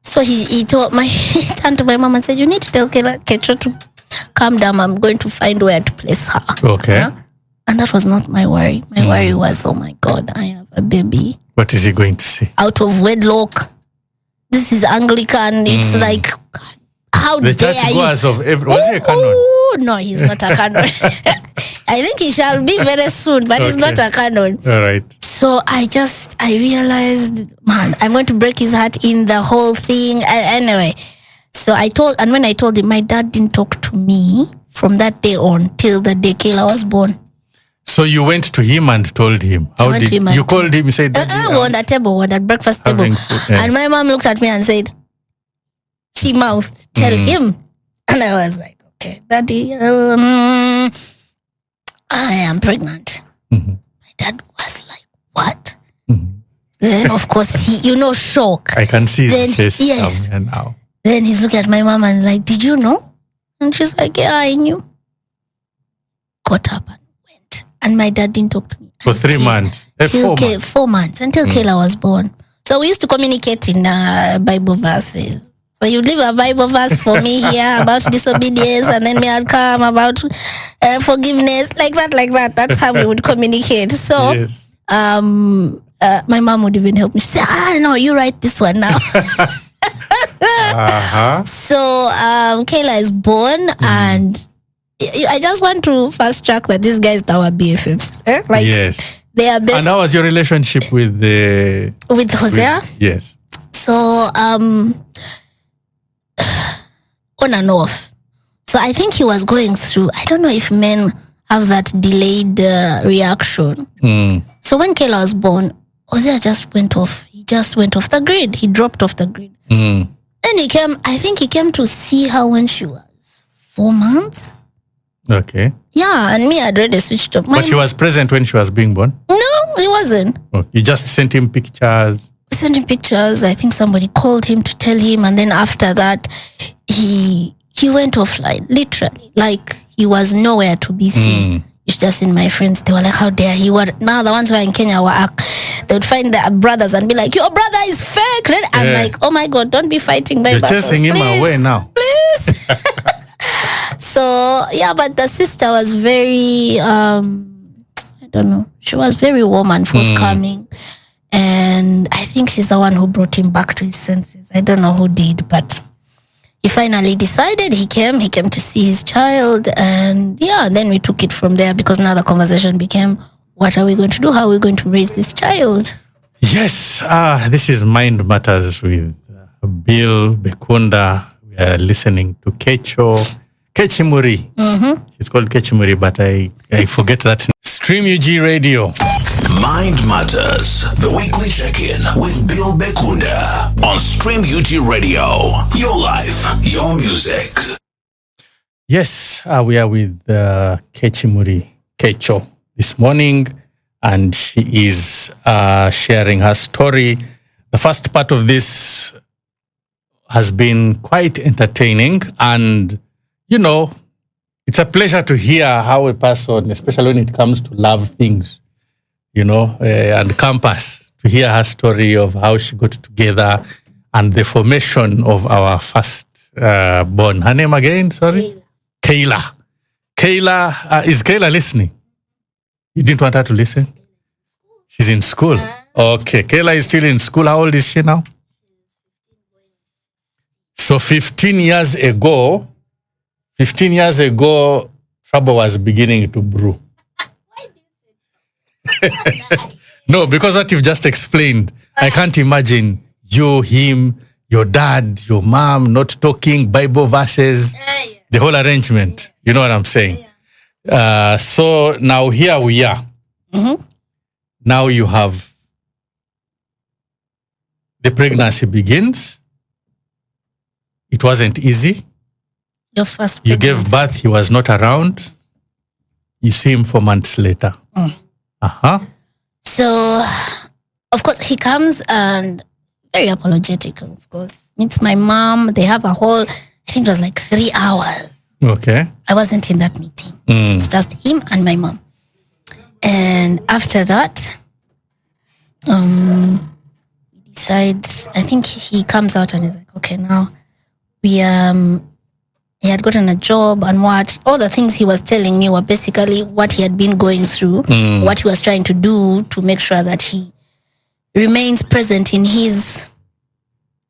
S1: So he turned to my mom and said, you need to tell Kecho to calm down. I'm going to find where to place her.
S2: Okay.
S1: And that was not my worry. My worry was, oh my God, I have a baby.
S2: What is he going to say?
S1: Out of wedlock. This is Anglican. It's like, how
S2: The
S1: dare
S2: church
S1: you?
S2: goers of was he a canon?
S1: Oh, no, he's not a canon. I think he shall be very soon, but he's not a canon.
S2: All right.
S1: So I realized, man, I'm going to break his heart in the whole thing. Anyway, so when I told him, my dad didn't talk to me from that day on till the day Kayla was born.
S2: So you went to him and told him. How did you called him? You said,
S1: we were on the table, we were at breakfast table.
S2: Food,
S1: And my mom looked at me and said, she mouthed, tell him. And I was like, okay, Daddy, I am pregnant. My dad was like, what? Then, of course, he, shock.
S2: I can see
S1: Then,
S2: his face
S1: yes.
S2: now.
S1: Then he's looking at my mom and like, did you know? And she's like, yeah, I knew. Got up and went. And my dad didn't talk to me.
S2: For 3 months. 4 months.
S1: 4 months, until Kayla was born. So we used to communicate in Bible verses. So you leave a Bible verse for me here about disobedience, and then me I'd come about forgiveness, like that. That's how we would communicate. So
S2: Yes.
S1: my mom would even help me. She said, no, you write this one now. So Kayla is born, and I just want to fast track that these guys now are BFFs.
S2: Yes.
S1: They are best.
S2: And how was your relationship with
S1: Hosea?
S2: Yes.
S1: So on and off. So I think he was going through, I don't know if men have that delayed reaction. So when Kayla was born, Hosea just went off. He just went off the grid. He dropped off the grid. Then he came to see her when she was 4 months.
S2: Okay.
S1: Yeah, and me, I'd already switched off.
S2: But he was present when she was being born?
S1: No, he wasn't.
S2: Oh, you just sent him pictures?
S1: We sent him pictures. I think somebody called him to tell him. And then after that, he went offline, literally. Like, he was nowhere to be seen. You should have seen my friends. They were like, how dare he? Now the ones who are in Kenya they would find their brothers and be like, your brother is fake. I'm like, oh my God, don't be fighting my brothers.
S2: You're chasing him away now.
S1: Please. So, yeah, but the sister was very, I don't know. She was very warm and forthcoming. And I think she's the one who brought him back to his senses. I don't know who did, but he finally decided. He came to see his child. And then we took it from there, because now the conversation became, what are we going to do? How are we going to raise this child?
S2: Yes. This is Mind Matters with Bill Bekunda. We are listening to Kecho. Kechimuri. It's called Kechimuri, but I forget that. Stream UG Radio.
S3: Mind Matters, the weekly check-in with Bill Bekunda on Stream UG Radio. Your life, your music.
S2: Yes, we are with Kechimuri, Kecho, this morning, and she is sharing her story. The first part of this has been quite entertaining, and it's a pleasure to hear how a person, especially when it comes to love things, and campus, to hear her story of how she got together and the formation of our first born. Her name again, sorry? Kayla. Kayla, is Kayla listening? You didn't want her to listen? She's in school. Okay, Kayla is still in school. How old is she now? So 15 years ago, trouble was beginning to brew.
S1: Why do you say
S2: No, because what you've just explained, I can't imagine you, him, your dad, your mom not talking, Bible verses, the whole arrangement. You know what I'm saying? So now here we are.
S1: Mm-hmm.
S2: Now you have the pregnancy begins. It wasn't easy.
S1: Your first
S2: You
S1: pregnancy.
S2: gave birth, he was not around. You see him 4 months later.
S1: So, of course, he comes and very apologetic, of course. Meets my mom. They have a whole, I think it was like 3 hours.
S2: Okay.
S1: I wasn't in that meeting. It's just him and my mom. And after that, we decide, I think he comes out and he's like, okay, now he had gotten a job and all the things he was telling me were basically what he had been going through, what he was trying to do to make sure that he remains present in his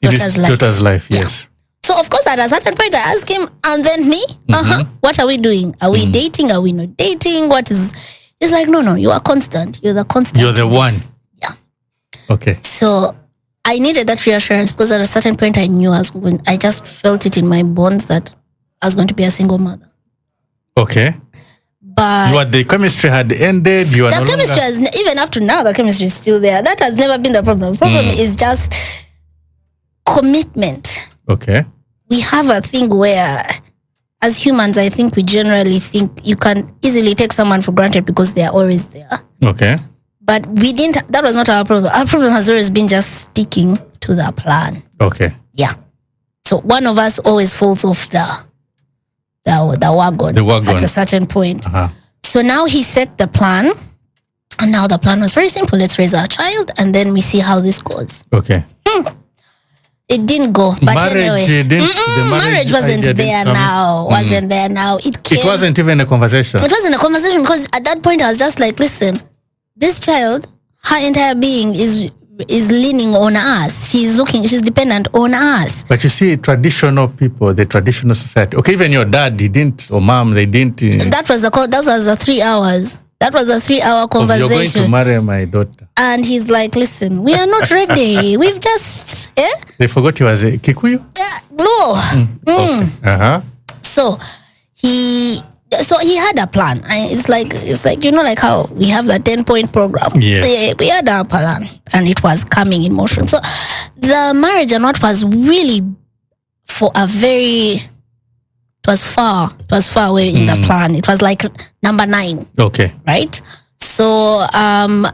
S1: daughter's life.
S2: Yes.
S1: So, of course, at a certain point, I asked him, and then me, what are we doing? Are we dating? Are we not dating? What is... He's like, no, you are constant. You're the constant.
S2: You're the one.
S1: Yeah.
S2: Okay.
S1: So, I needed that reassurance because at a certain point, I knew I just felt it in my bones that I was going to be a single mother.
S2: Okay.
S1: But
S2: the chemistry had ended.
S1: The chemistry has, even up to now, the chemistry is still there. That has never been the problem. The problem is just commitment.
S2: Okay.
S1: We have a thing where, as humans, I think we generally think you can easily take someone for granted because they are always there.
S2: Okay.
S1: But we didn't, that was not our problem. Our problem has always been just sticking to the plan.
S2: Okay.
S1: Yeah. So one of us always falls off the wagon.
S2: The wagon.
S1: At a certain point. So now he set the plan. And now the plan was very simple. Let's raise our child and then we see how this goes.
S2: Okay.
S1: It didn't go. But
S2: marriage
S1: anyway. Marriage wasn't there now. Wasn't there now. It
S2: wasn't even a conversation.
S1: It wasn't a conversation because at that point I was just like, listen, this child, her entire being is leaning on us. She's dependent on us.
S2: But you see, traditional people, the traditional society, okay, even your dad, or mom, they didn't.
S1: That was the 3 hours. That was a 3-hour conversation.
S2: You're going to marry my daughter.
S1: And he's like, listen, we are not ready. We've just,
S2: They forgot he was a Kikuyu?
S1: No.
S2: Okay.
S1: So he had a plan. It's like like how we have the 10-point program.
S2: Yeah.
S1: We had a plan and it was coming in motion. So the marriage and what was really it was far away in the plan. It was like number 9.
S2: Okay.
S1: Right? So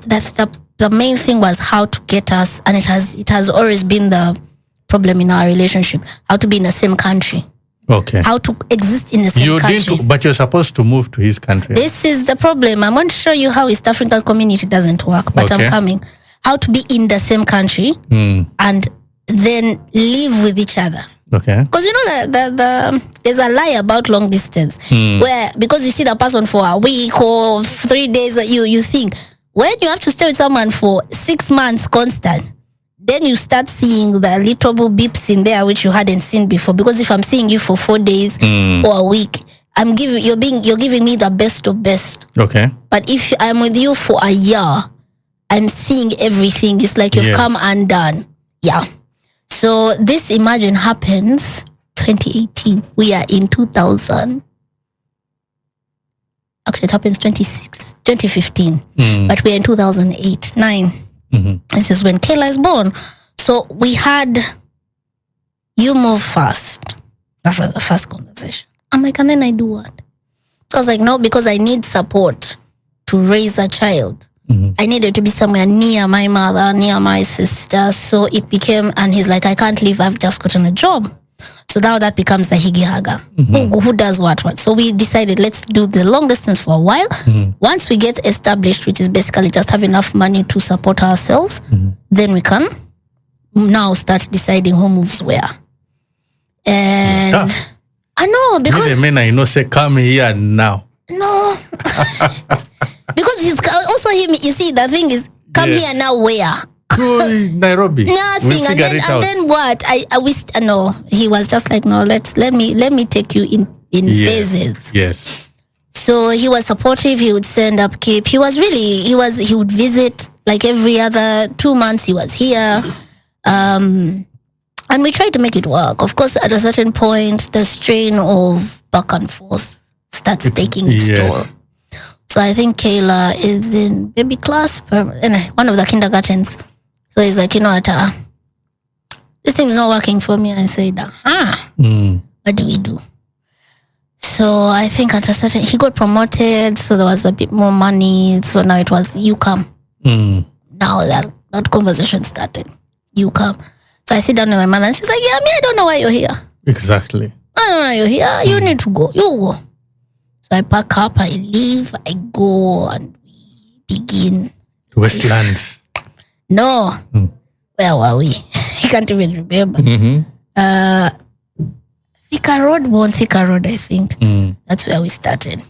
S1: that's the main thing was how to get us, and it has always been the problem in our relationship, how to be in the same country.
S2: Okay.
S1: How to exist in the same country.
S2: But you're supposed to move to his country.
S1: This is the problem. I want to show you how East African community doesn't work, but I'm coming. How to be in the same country and then live with each other.
S2: Okay.
S1: Because you know the there's a lie about long distance where because you see the person for a week or 3 days, you think when you have to stay with someone for 6 months constant, then you start seeing the little beeps in there which you hadn't seen before. Because if I'm seeing you for 4 days or a week, you're giving me the best of best.
S2: Okay.
S1: But if I'm with you for a year, I'm seeing everything. It's like you've come undone. Yeah. So this, imagine, happens 2018. We are in 2000. Actually, it happens 2015. But we're in 2008-9. This is when Kayla is born. So we had, you move fast. That was the first conversation. I'm like, and then I do what? So I was like, no, because I need support to raise a child. I needed to be somewhere near my mother, near my sister. So it became, and he's like, I can't leave. I've just gotten a job. So now that becomes a higihaga. Who does what? So we decided, let's do the long distance for a while. Once we get established, which is basically just have enough money to support ourselves, then we can now start deciding who moves where. And I know, because
S2: I know, say, come here now.
S1: No. Because he's also him, you see, the thing is, come here now where?
S2: go in Nairobi.
S1: Nothing.
S2: We'll figure it out.
S1: And then what? No. He was just like, no. Let me take you in phases.
S2: Yes.
S1: So he was supportive. He would send upkeep. He would visit like every other 2 months. He was here, and we tried to make it work. Of course, at a certain point, the strain of back and forth starts taking its toll. So I think Kayla is in baby class, in one of the kindergartens. So he's like, you know what, this thing's not working for me. I said, what do we do? So I think at a certain, he got promoted, so there was a bit more money. So now it was, you come. Now that conversation started. You come. So I sit down with my mother and she's like, yeah, I don't know why you're here.
S2: Exactly.
S1: I don't know why you're here. You need to go. You go. So I pack up, I leave, I go, and we begin.
S2: Westlands.
S1: No. Where were we? I can't even remember. Thika Road, I think. That's where we started.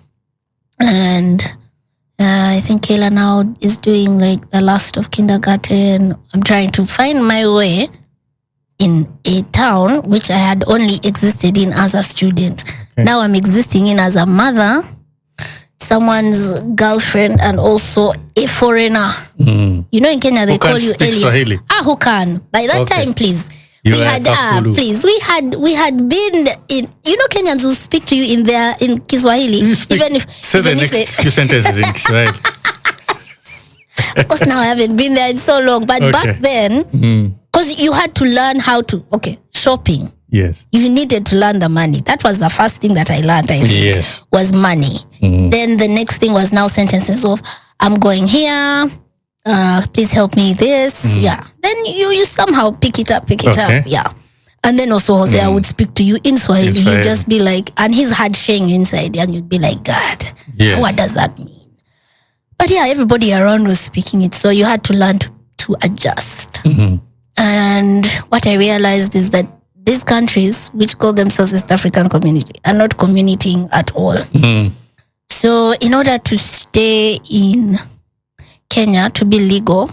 S1: And I think Kayla now is doing like the last of kindergarten. I'm trying to find my way in a town which I had only existed in as a student. Okay. Now I'm existing in as a mother, someone's girlfriend, and also a foreigner. You know, in Kenya they call you alien. Who can? By that time, please. We had been in, you know, Kenyans who speak to you in Kiswahili, even if
S2: few sentences in Kiswahili.
S1: Of course, now I haven't been there in so long, but back then, because you had to learn how to shopping.
S2: Yes,
S1: you needed to learn the money. That was the first thing that I learned. I think was money. Then the next thing was now sentences of I'm going here. Please help me this. Then you somehow pick it up. And then also Hosea would speak to you in Swahili. He'd just be like, and his heart shaking inside, and you'd be like, God, what does that mean? But everybody around was speaking it, so you had to learn to adjust. And what I realized is that these countries, which call themselves East African community, are not communicating at all. So in order to stay in Kenya, to be legal,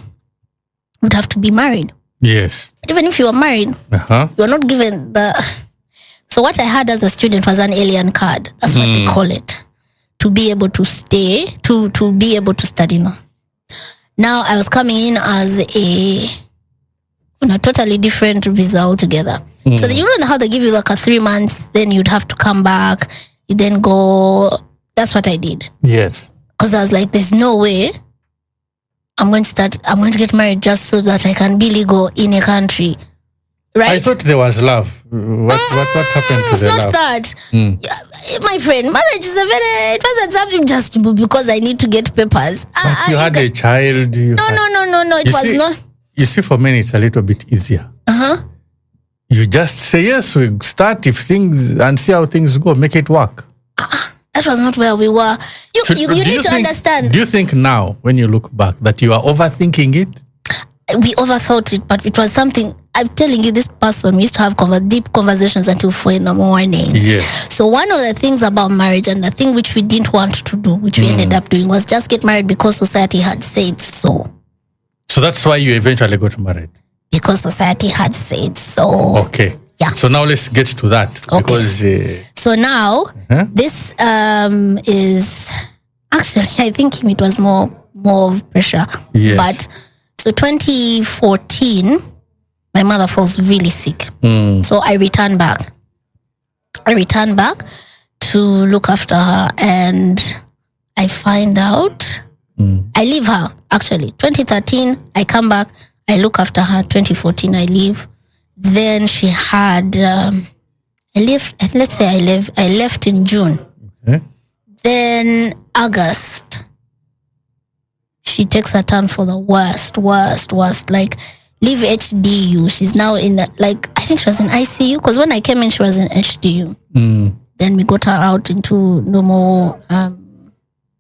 S1: would have to be married.
S2: Yes.
S1: But even if you were married, you are not given so what I had as a student was an alien card. That's what they call it. To be able to stay, to be able to study now. Now I was coming in as a totally different visa altogether. So you know how they give you like a 3 months, then you'd have to come back, you then go. That's what I did.
S2: Yes.
S1: Because I was like, there's no way I'm going to get married just so that I can be legal in a country. Right?
S2: I thought there was love. What happened to the love? It's not
S1: that. My friend, marriage is it wasn't something just because I need to get papers.
S2: But you had a child.
S1: No. It was not.
S2: You see, for men, it's a little bit easier. You just say yes, we start and see how things go, make it work.
S1: That was not where we were. You need to understand.
S2: Do you think now, when you look back, that you are overthinking it?
S1: We overthought it, but it was something. I'm telling you, this person, we used to have deep conversations until 4 in the morning.
S2: Yes.
S1: So one of the things about marriage, and the thing which we didn't want to do, which we ended up doing, was just get married because society had said so.
S2: So that's why you eventually got married?
S1: Because society had said so.
S2: Okay.
S1: Yeah.
S2: So now let's get to that.
S1: Okay.
S2: Because
S1: so now this is actually, I think it was more of pressure.
S2: Yes.
S1: But so 2014, my mother falls really sick. So I returned back. To look after her, and I find out I leave her actually. 2013, I come back, I look after her. 2014, I leave. Then she had I left in June.
S2: Okay.
S1: Then August, she takes a turn for the worst. Like, leave HDU. She's now in I think she was in ICU, because when I came in, she was in HDU. Then we got her out into normal,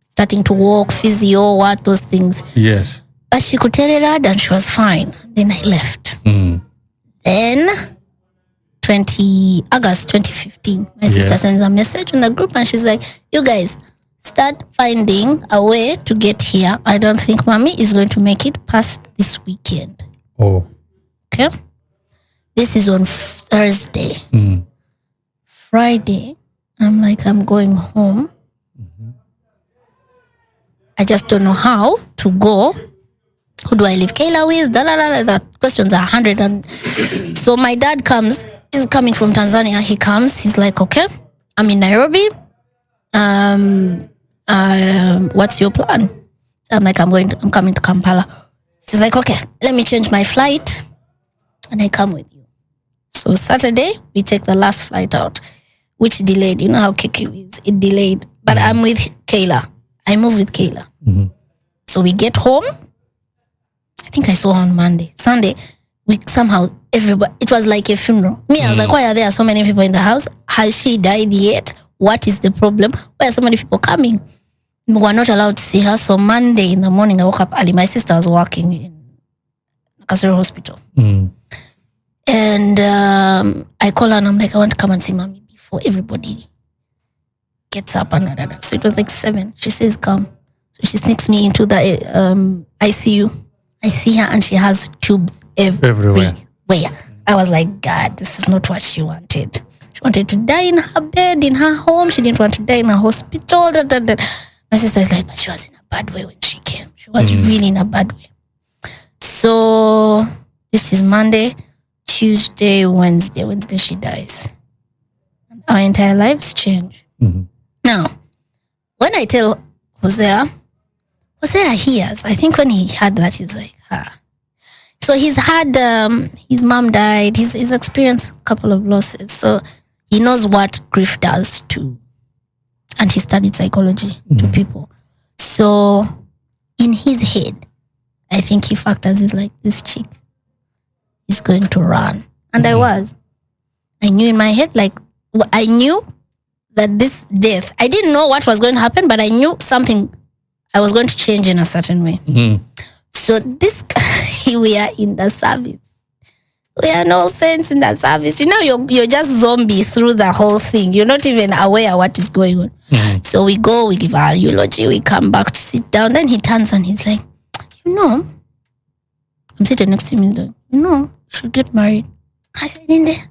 S1: starting to walk, physio, those things.
S2: Yes.
S1: But she could tell it out and she was fine. Then I left. Then August 2015, my sister sends a message in the group and she's like, you guys, start finding a way to get here. I don't think mommy is going to make it past this weekend.
S2: Oh.
S1: Okay. This is on Thursday. Friday, I'm like, I'm going home. I just don't know how to go. Who do I leave Kayla with? The questions are 100. And so my dad comes. He's coming from Tanzania. He comes. He's like, okay, I'm in Nairobi. What's your plan? So I'm like, I'm coming to Kampala. He's like, okay, let me change my flight and I come with you. So Saturday, we take the last flight out, which delayed. You know how Kecho is. It delayed. But I'm with Kayla. I move with Kayla. So we get home. I think I saw her on Monday. Sunday, we somehow, everybody, it was like a funeral. Me, I was like, why are there so many people in the house? Has she died yet? What is the problem? Why are so many people coming? We were not allowed to see her. So Monday in the morning, I woke up early. My sister was working in Kasero Hospital. And I call her and I'm like, I want to come and see mommy before everybody gets up. So it was like 7. She says, come. So she sneaks me into the ICU. I see her and she has tubes everywhere. I was like, God, this is not what she wanted. She wanted to die in her bed, in her home. She didn't want to die in a hospital. My sister's like, but she was in a bad way when she came. She was really in a bad way. So this is Monday, Tuesday, Wednesday. Wednesday she dies. Our entire lives change. Now, when I tell Hosea hears. I think when he heard that, he's like, So he's had, his mom died. He's experienced a couple of losses. So he knows what grief does to, and he studied psychology to people. So in his head, I think he factors is like, this chick is going to run. And I knew in my head, like, I knew that this death, I didn't know what was going to happen, but I knew something I was going to change in a certain way. So this, we are in the service. We are no sense in the service. You know, you're just zombie through the whole thing. You're not even aware what is going on. So we go, we give our eulogy, we come back to sit down. Then he turns and he's like, you know, I'm sitting next to him. He's like, you know, you should get married. I said, in there,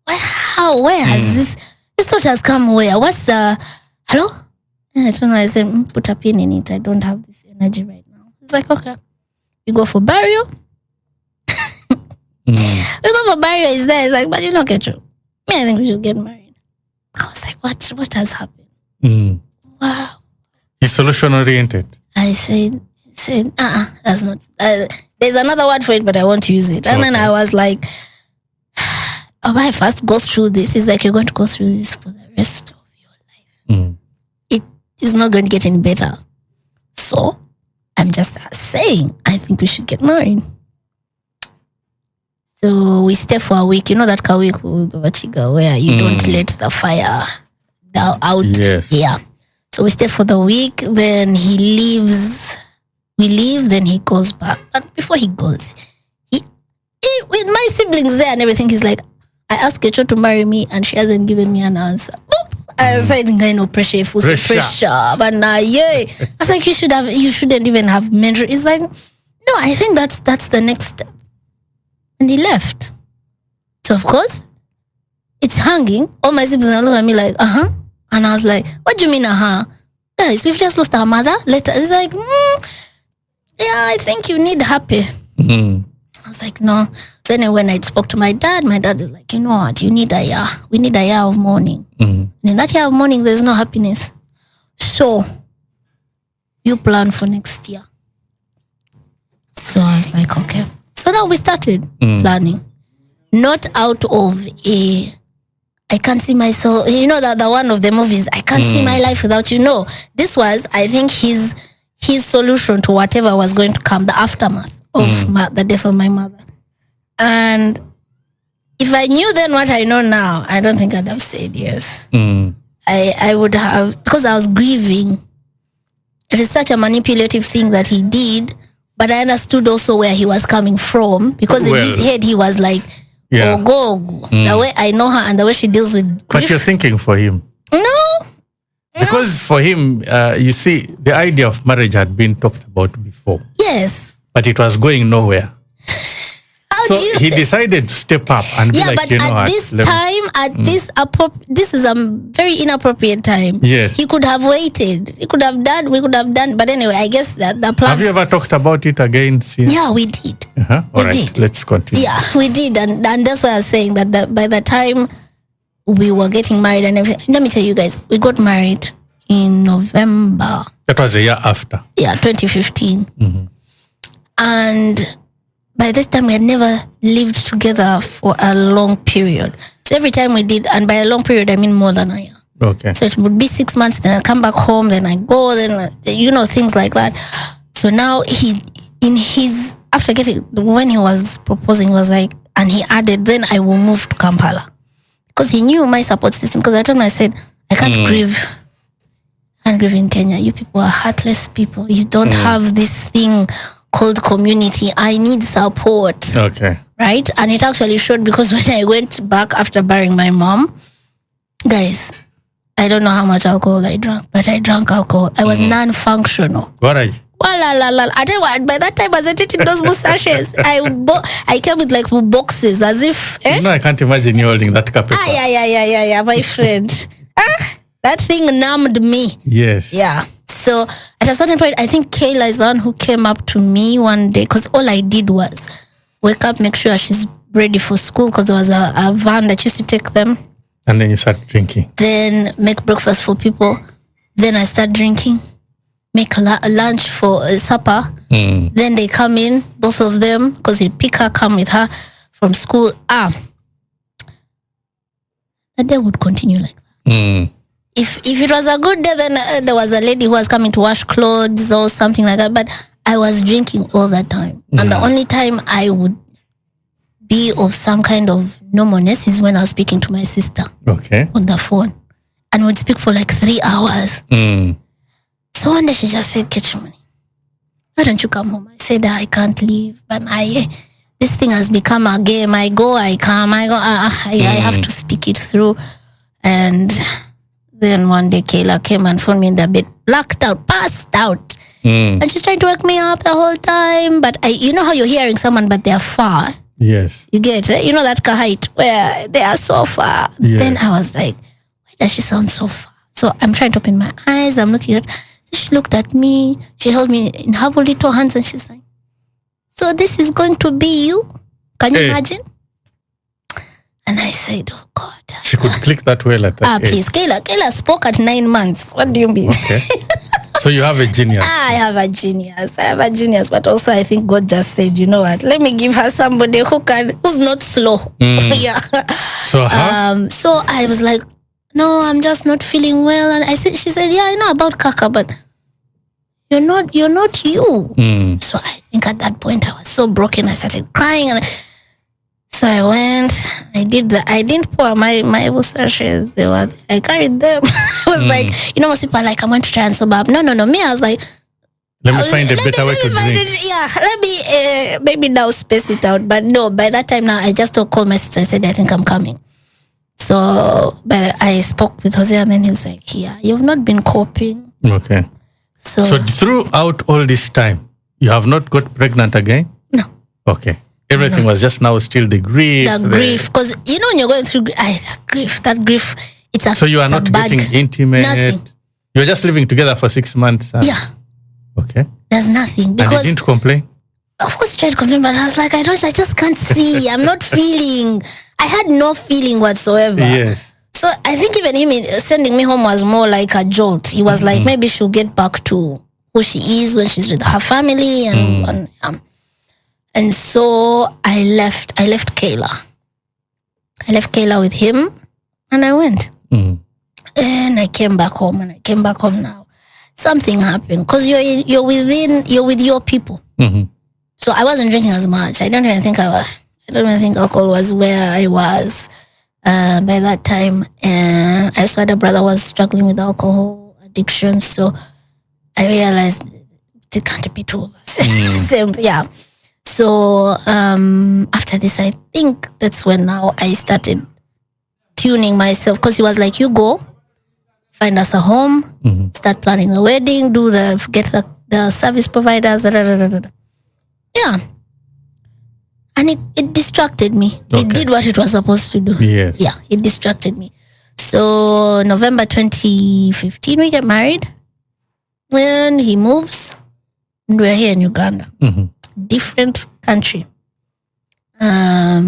S1: how? Where has this thought has come where? What's the, hello? And I don't know. I said, put a pin in it. I don't have this energy right now. It's like, okay. We go for burial. We go for burial. Is there? It's like, but you don't get you. Me, I think we should get married. I was like, what has happened? Wow.
S2: He's solution oriented.
S1: I said, that's not. There's another word for it, but I won't use it. And then I was like, I first go through this. It's like, you're going to go through this for the rest of your life. It is not going to get any better. So I'm just saying, I think we should get married. So we stay for a week. You know that week where you don't let the fire out.
S2: Yes.
S1: Yeah. So we stay for the week. Then he leaves. We leave. Then he goes back. But before he goes, he with my siblings there and everything, he's like, I asked Kecho to marry me and she hasn't given me an answer. I said, pressure. But now, I was like, you shouldn't even have mentored. It's like, no, I think that's the next step. And he left. So of course, it's hanging. All my siblings are looking at me like, And I was like, what do you mean, Guys, we've just lost our mother. Later, it's like, yeah, I think you need happy. I was like, no. So anyway, when I spoke to my dad is like, you know what? You need a year. We need a year of mourning. And in that year of mourning, there's no happiness. So you plan for next year. So I was like, okay. So now we started planning. Not out of I can't see myself. You know that the one of the movies, I can't see my life without you. No, this was, I think, his solution to whatever was going to come, the aftermath of the death of my mother. And if I knew then what I know now, I don't think I'd have said yes. I would have, because I was grieving. It is such a manipulative thing that he did, but I understood also where he was coming from, because in his head he was like, go. The way I know her and the way she deals with grief.
S2: But you're thinking for him.
S1: No.
S2: Because for him, you see, the idea of marriage had been talked about before.
S1: Yes.
S2: But it was going nowhere. So he decided to step up and be like,
S1: but
S2: you know
S1: at
S2: what?
S1: this time, this is a very inappropriate time.
S2: Yes.
S1: He could have waited. We could have done. But anyway, I guess that the plan.
S2: Have you ever talked about it again since?
S1: Yeah, we did.
S2: All right, let's continue.
S1: Yeah, we did. And that's why I was saying that by the time we were getting married and everything, let me tell you guys, we got married in November.
S2: That was a year after.
S1: Yeah, 2015. And by this time, we had never lived together for a long period. So every time we did, and by a long period, I mean more than a year.
S2: Okay.
S1: So it would be 6 months, then I come back home, then I go, then, things like that. So now when he was proposing, was like, and he added, then I will move to Kampala. Because he knew my support system. Because I told him, I said, I can't grieve. I can't grieve in Kenya. You people are heartless people. You don't have this thing called community. I need support.
S2: Okay.
S1: Right? And it actually showed, because when I went back after burying my mom, guys, I don't know how much alcohol I drank, but I drank alcohol. I was non-functional.
S2: What are you?
S1: I tell you what, by that time I was eating those mustaches. I came with like boxes as if.
S2: No, I can't imagine you holding that cup.
S1: Yeah, my friend. That thing numbed me.
S2: Yes.
S1: Yeah. So at a certain point, I think Kayla is the one who came up to me one day, because all I did was wake up, make sure she's ready for school, because there was a van that used to take them.
S2: And then you start drinking.
S1: Then make breakfast for people. Then I start drinking. Make lunch for supper. Then they come in, both of them, because you pick her, come with her from school. The day would continue like that. If it was a good day, then there was a lady who was coming to wash clothes or something like that. But I was drinking all the time. And the only time I would be of some kind of normalness is when I was speaking to my sister on the phone. And we'd speak for like 3 hours. So one day she just said, Kecho, why don't you come home? I said, I can't leave. But this thing has become a game. I go, I come, I go. I have to stick it through. And then one day Kayla came and found me in the bed, blacked out, passed out. And she's trying to wake me up the whole time. But you know how you're hearing someone, but they're far.
S2: Yes.
S1: You get it? You know that height where they are so far.
S2: Yes.
S1: Then I was like, why does she sound so far? So I'm trying to open my eyes. I'm looking at her. She looked at me. She held me in her little hands and she's like, so this is going to be you? Can you imagine? And I said, oh God.
S2: She could click that well at that age.
S1: Please. Kayla spoke at 9 months. What do you mean?
S2: Okay. So you have a genius.
S1: I have a genius. But also I think God just said, you know what? Let me give her somebody who's not slow. Yeah.
S2: So
S1: so I was like, no, I'm just not feeling well. And she said, yeah, I know about Kaka, but you're not you. So I think at that point I was so broken. I started crying, and so I went. I didn't pour my sachets. I carried them. I was like, most people are like, I want to try and sober up. No. Me, I was like,
S2: let me find a better way to drink.
S1: Let me maybe now space it out. But no, by that time now, I just called my sister. I said, I think I'm coming. So, but I spoke with Jose, and then he's like, yeah, you've not been coping.
S2: Okay. So throughout all this time, you have not got pregnant again?
S1: No.
S2: Okay. Everything was just now still the grief.
S1: The grief. Because, when you're going through that grief, it's a
S2: So you are not getting intimate?
S1: Nothing.
S2: You're just living together for 6 months?
S1: Yeah.
S2: Okay.
S1: There's nothing. Because
S2: and you didn't complain?
S1: Of course, I tried to complain, but I was like, I just can't see. I'm not feeling. I had no feeling whatsoever.
S2: Yes.
S1: So I think even him sending me home was more like a jolt. He was like, maybe she'll get back to who she is when she's with her family. And so I left Kayla. I left Kayla with him and I went. And I came back home, and I came back home now. Something happened because you're with your people. So I wasn't drinking as much. I don't even think alcohol was where I was by that time. And I saw the brother was struggling with alcohol addiction. So I realized it can't be two of us. Yeah. So after this, I think that's when now I started tuning myself, because he was like, you go, find us a home, start planning the wedding, get the service providers, Yeah. And it distracted me.
S2: Okay.
S1: It did what it was supposed to do.
S2: Yes.
S1: Yeah, it distracted me. So November 2015, we get married. And he moves. And we're here in Uganda. Different country. Yeah.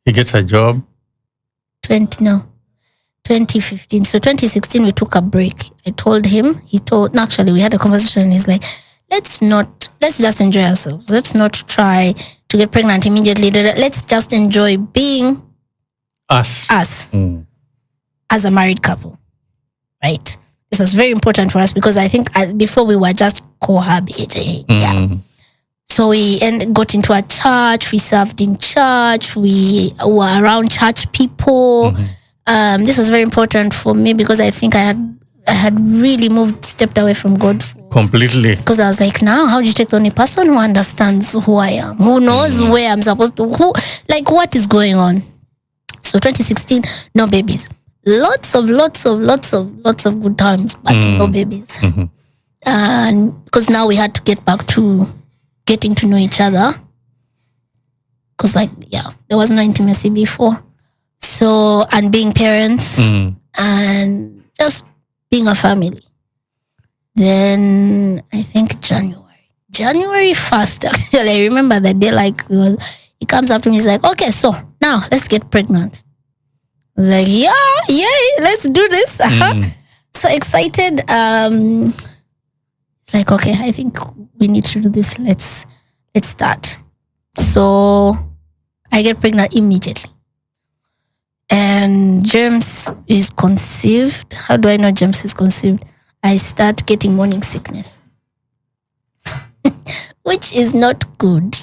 S2: He gets a job.
S1: 2015. So 2016, we took a break. I told him, actually, we had a conversation and he's like, let's just enjoy ourselves. Let's not try to get pregnant immediately. Let's just enjoy being us as a married couple. Right? This was very important for us because I think before we were just cohabiting. Yeah. So we got into a church. We served in church. We were around church people. This was very important for me because I think I had really stepped away from God
S2: completely.
S1: Because I was like, now how do you take the only person who understands who I am, who knows where I'm supposed to, what is going on? So 2016, no babies. Lots of good times, but no babies. And because now we had to get back to getting to know each other. Because there was no intimacy before. So, and being parents and just being a family. Then I think January 1st, actually, I remember the day he comes up to me, he's like, okay, so now let's get pregnant. I was like, yay, let's do this. So excited. It's like, okay, I think we need to do this. Let's start. So I get pregnant immediately. And James is conceived. How do I know James is conceived? I start getting morning sickness. Which is not good.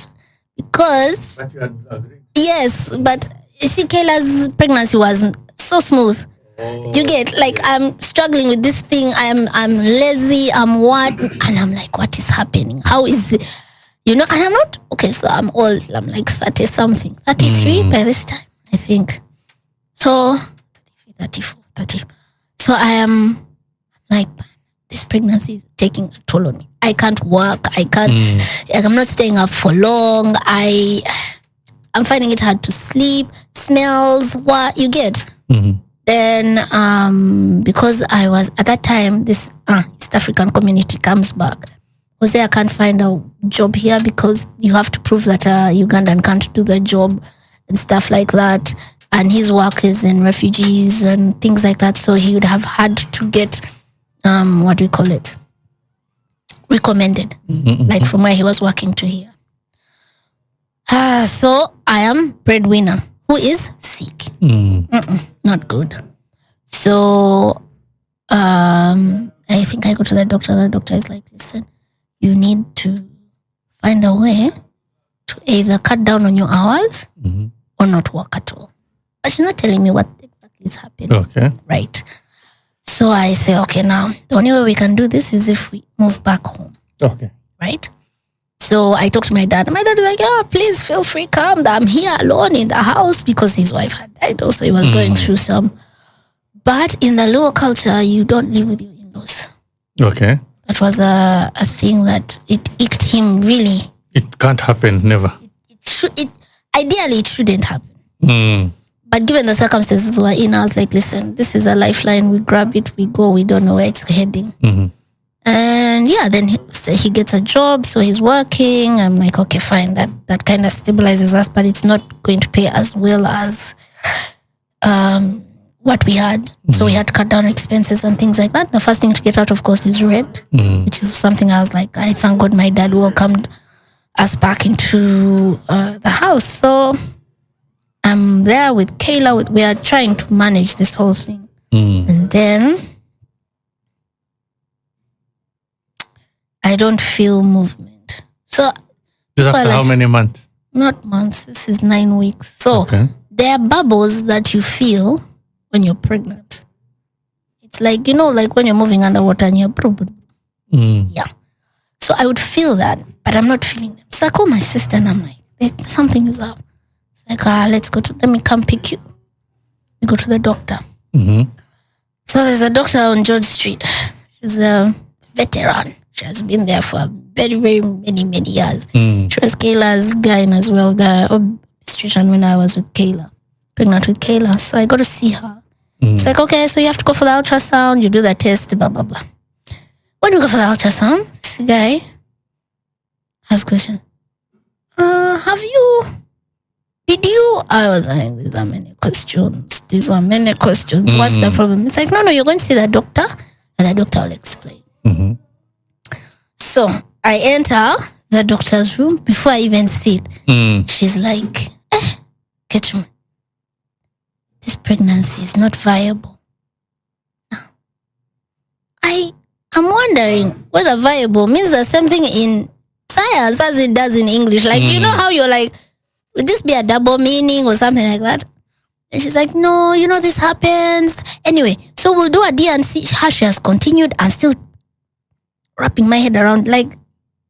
S1: Because... But you had agreed. Yes, but you see, Kayla's pregnancy was so smooth. You get, I'm struggling with this thing. I'm lazy. I'm what? And I'm like, what is happening? How is it? And I'm not... Okay, so I'm old. I'm 30-something. 33 by this time, I think. So, 34, 30. So I am this pregnancy is taking a toll on me. I can't work. I'm not staying up for long. I'm finding it hard to sleep. Smells, what you get. Then, because I was, at that time, this East African community comes back. Jose, I can't find a job here because you have to prove that a Ugandan can't do the job and stuff like that. And his work is in refugees and things like that. So he would have had to get, recommended, from where he was working to here. So I am breadwinner who is sick. Not good. So I think I go to the doctor. The doctor is like, listen, you need to find a way to either cut down on your hours or not work at all. But she's not telling me what exactly is happening.
S2: Okay.
S1: Right. So I say, okay, now the only way we can do this is if we move back home.
S2: Okay.
S1: Right? So I talked to my dad. And my dad is like, please feel free, come. I'm here alone in the house because his wife had died also. He was going through some. But in the Luo culture, you don't live with your in-laws.
S2: Okay.
S1: That was a thing that it icked him really.
S2: It can't happen, never.
S1: Ideally, it shouldn't happen. But given the circumstances we're in, I was like, listen, this is a lifeline. We grab it, we go, we don't know where it's heading. And then he gets a job, so he's working. I'm like, okay, fine, that kind of stabilizes us, but it's not going to pay as well as what we had. So we had to cut down expenses and things like that. The first thing to get out, of course, is rent, which is something I was like, I thank God my dad welcomed us back into the house. So I'm there with Kayla. We are trying to manage this whole thing. And then I don't feel movement. So
S2: this after how many months?
S1: Not months. This is 9 weeks. So there are bubbles that you feel when you're pregnant. It's like, when you're moving underwater and you're yeah. So I would feel that, but I'm not feeling them. So I call my sister and I'm like, something is up. Like, let me come pick you. We go to the doctor. So there's a doctor on George Street. She's a veteran. She has been there for a very, very many years. She was Kayla's gyne as well, the obstetrician when I was with Kayla, pregnant with Kayla. So I got to see her. It's like, okay, so you have to go for the ultrasound, you do the test, blah, blah, blah. When we go for the ultrasound, this guy has a question. Did you? I was like, these are many questions. What's the problem? It's like, no, you're going to see the doctor and the doctor will explain. So I enter the doctor's room. Before I even sit, she's like, Kecho, this pregnancy is not viable. I am wondering whether viable means the same thing in science as it does in English. Like, you know how you're like, would this be a double meaning or something like that? And she's like, no, this happens. Anyway, so we'll do a D&C. How she has continued. I'm still wrapping my head around, like,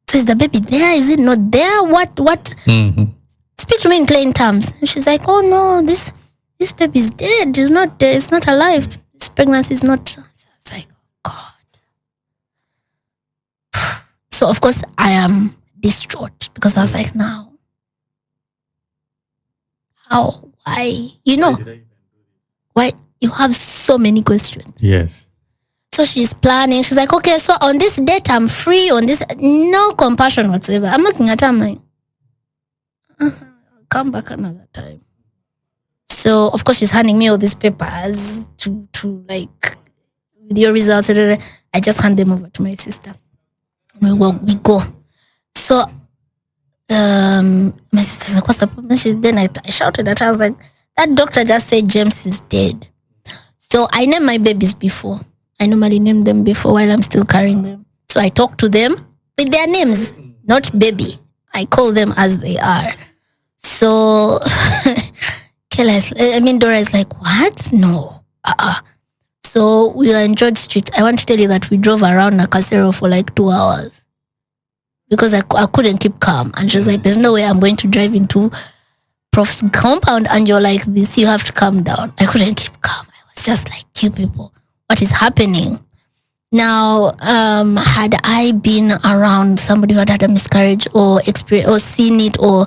S1: so is the baby there? Is it not there? What? Speak to me in plain terms. And she's like, oh no, this baby is dead. It's not dead. It's not alive. This pregnancy is not. So it's like, oh God. So of course I am distraught because I was like, now, how? Why? Why? You have so many questions.
S2: Yes.
S1: So she's planning. She's like, okay, so on this date I'm free. On this, no compassion whatsoever. I'm looking at her. I'm like, I'll come back another time. So of course she's handing me all these papers to like with your results. I just hand them over to my sister. We go. So my sister's like, what's the problem? Then I shouted at her. I was like, that doctor just said James is dead. So I named my babies before. I normally name them before while I'm still carrying them. So I talk to them with their names, not baby. I call them as they are. So Dora is like, what? No. So we were in George Street. I want to tell you that we drove around Nakasero for like 2 hours because I couldn't keep calm. And she was like, there's no way I'm going to drive into Prof's compound and you're like this. You have to calm down. I couldn't keep calm. I was just like, you people, what is happening? Now, had I been around somebody who had a miscarriage or experience or seen it or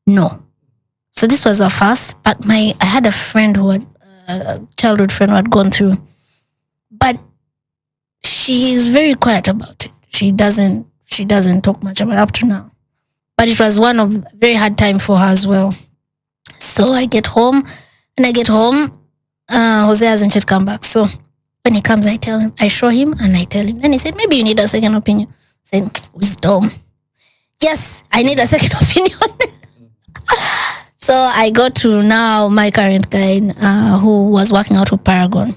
S1: no. So this was a first, but I had a friend who had a childhood friend who had gone through, but she is very quiet about it. She doesn't talk much about it up to now, but it was one of very hard time for her as well. So I get home, Jose hasn't yet come back. So when he comes, I show him and I tell him. Then he said, maybe you need a second opinion. I said, wisdom. Yes, I need a second opinion. So I go to now my current guy who was working out of Paragon.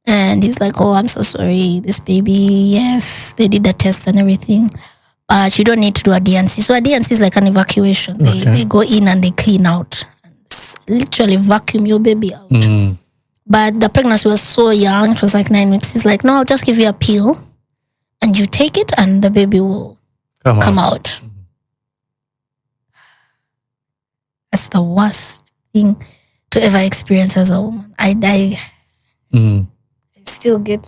S1: And he's like, oh, I'm so sorry. This baby, yes, they did the tests and everything. But you don't need to do a D&C. So a D&C is like an evacuation. They go in and they clean out. Literally vacuum your baby out. But the pregnancy was so young. It was like 9 weeks. He's like, no, I'll just give you a pill. And you take it and the baby will come out. That's the worst thing to ever experience as a woman. I still get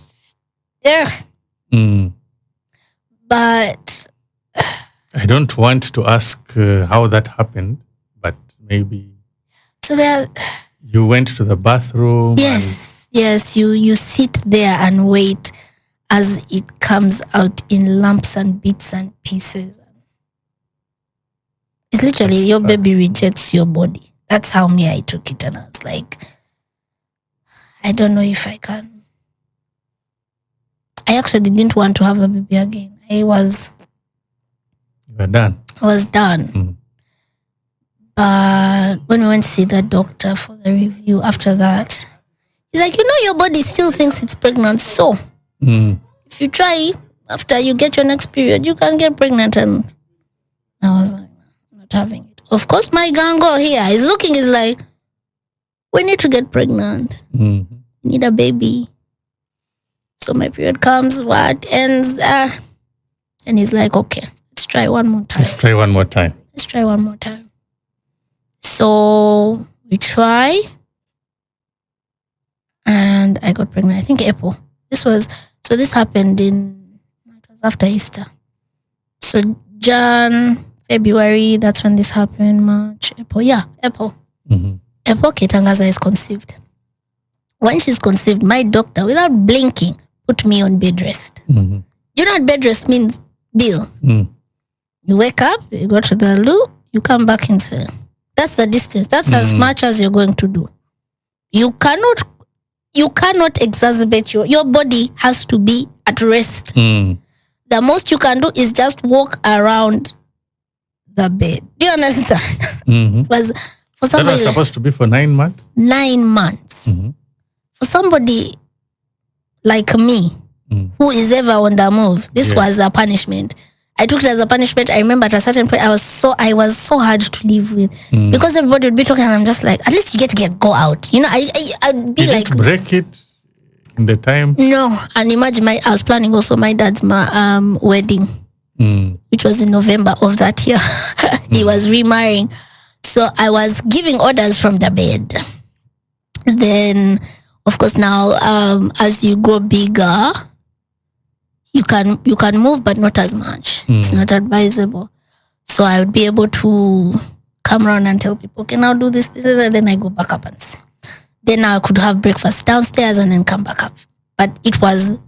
S1: but
S2: I don't want to ask how that happened, but maybe
S1: so there
S2: you went to the bathroom.
S1: Yes, you sit there and wait as it comes out in lumps and bits and pieces. It's literally your baby rejects your body. That's how I took it. And I was like, I don't know if I can. I actually didn't want to have a baby again. You were
S2: done.
S1: I was done. But when we went to see the doctor for the review after that, he's like, your body still thinks it's pregnant. So if you try, after you get your next period, you can get pregnant. And I was like, not having it. Of course, my gango here is looking, is like, we need to get pregnant. We need a baby. So my period comes, ends, and he's like, okay, let's try one more time. So we try, and I got pregnant. I think April. This happened it was after Easter. So Jan, February, that's when this happened. March, April. Yeah, April. April, Ketangaza is conceived. When she's conceived, my doctor, without blinking, put me on bed rest. You know what bed rest means, Bill? You wake up, you go to the loo, you come back and say, that's the distance. That's as much as you're going to do. You cannot exacerbate your body has to be at rest. The most you can do is just walk around the bed. Do you understand? Was for somebody
S2: that was supposed to be for 9 months?
S1: 9 months. For somebody like me, who is ever on the move, this was a punishment. I took it as a punishment. I remember at a certain point, I was so hard to live with because everybody would be talking, and I'm just like, at least you get to go out. You know, I'd be like,
S2: break it in the time.
S1: No, and imagine I was planning also my dad's wedding, which was in November of that year. He was remarrying, so I was giving orders from the bed. Then, of course, now as you grow bigger, you can move, but not as much. It's not advisable. So I would be able to come around and tell people, okay, now do this, then I go back up and see. Then I could have breakfast downstairs and then come back up. But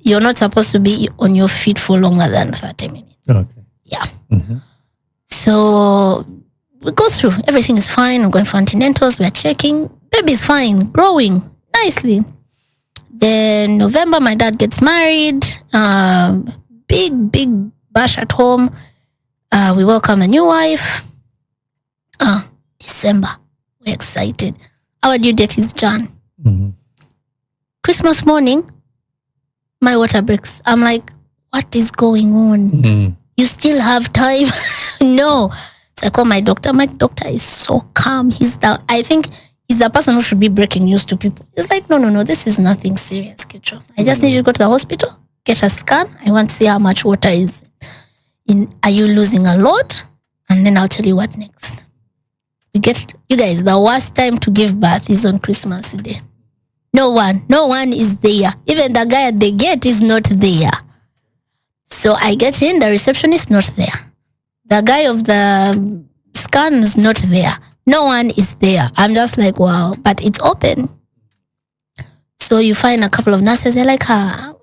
S1: you're not supposed to be on your feet for longer than 30 minutes.
S2: Okay.
S1: Yeah. So we go through. Everything is fine. I'm going for antenatals. We're checking. Baby's fine, growing nicely. Then November, my dad gets married. Big bash at home. We welcome a new wife. December, we're excited. Our due date is Jan. Christmas morning, my water breaks. I'm like, what is going on? You still have time? No. So I call my doctor. My doctor is so calm. I think he's the person who should be breaking news to people. He's like, no, this is nothing serious, Kecho. I just need you to go to the hospital, get a scan. I want to see how much water is in. Are you losing a lot? And then I'll tell you what next. You guys, the worst time to give birth is on Christmas Day. No one is there. Even the guy at the gate is not there. So I get in, the receptionist not there. The guy of the scan is not there. No one is there. I'm just like, wow, but it's open. So you find a couple of nurses, they're like, guy,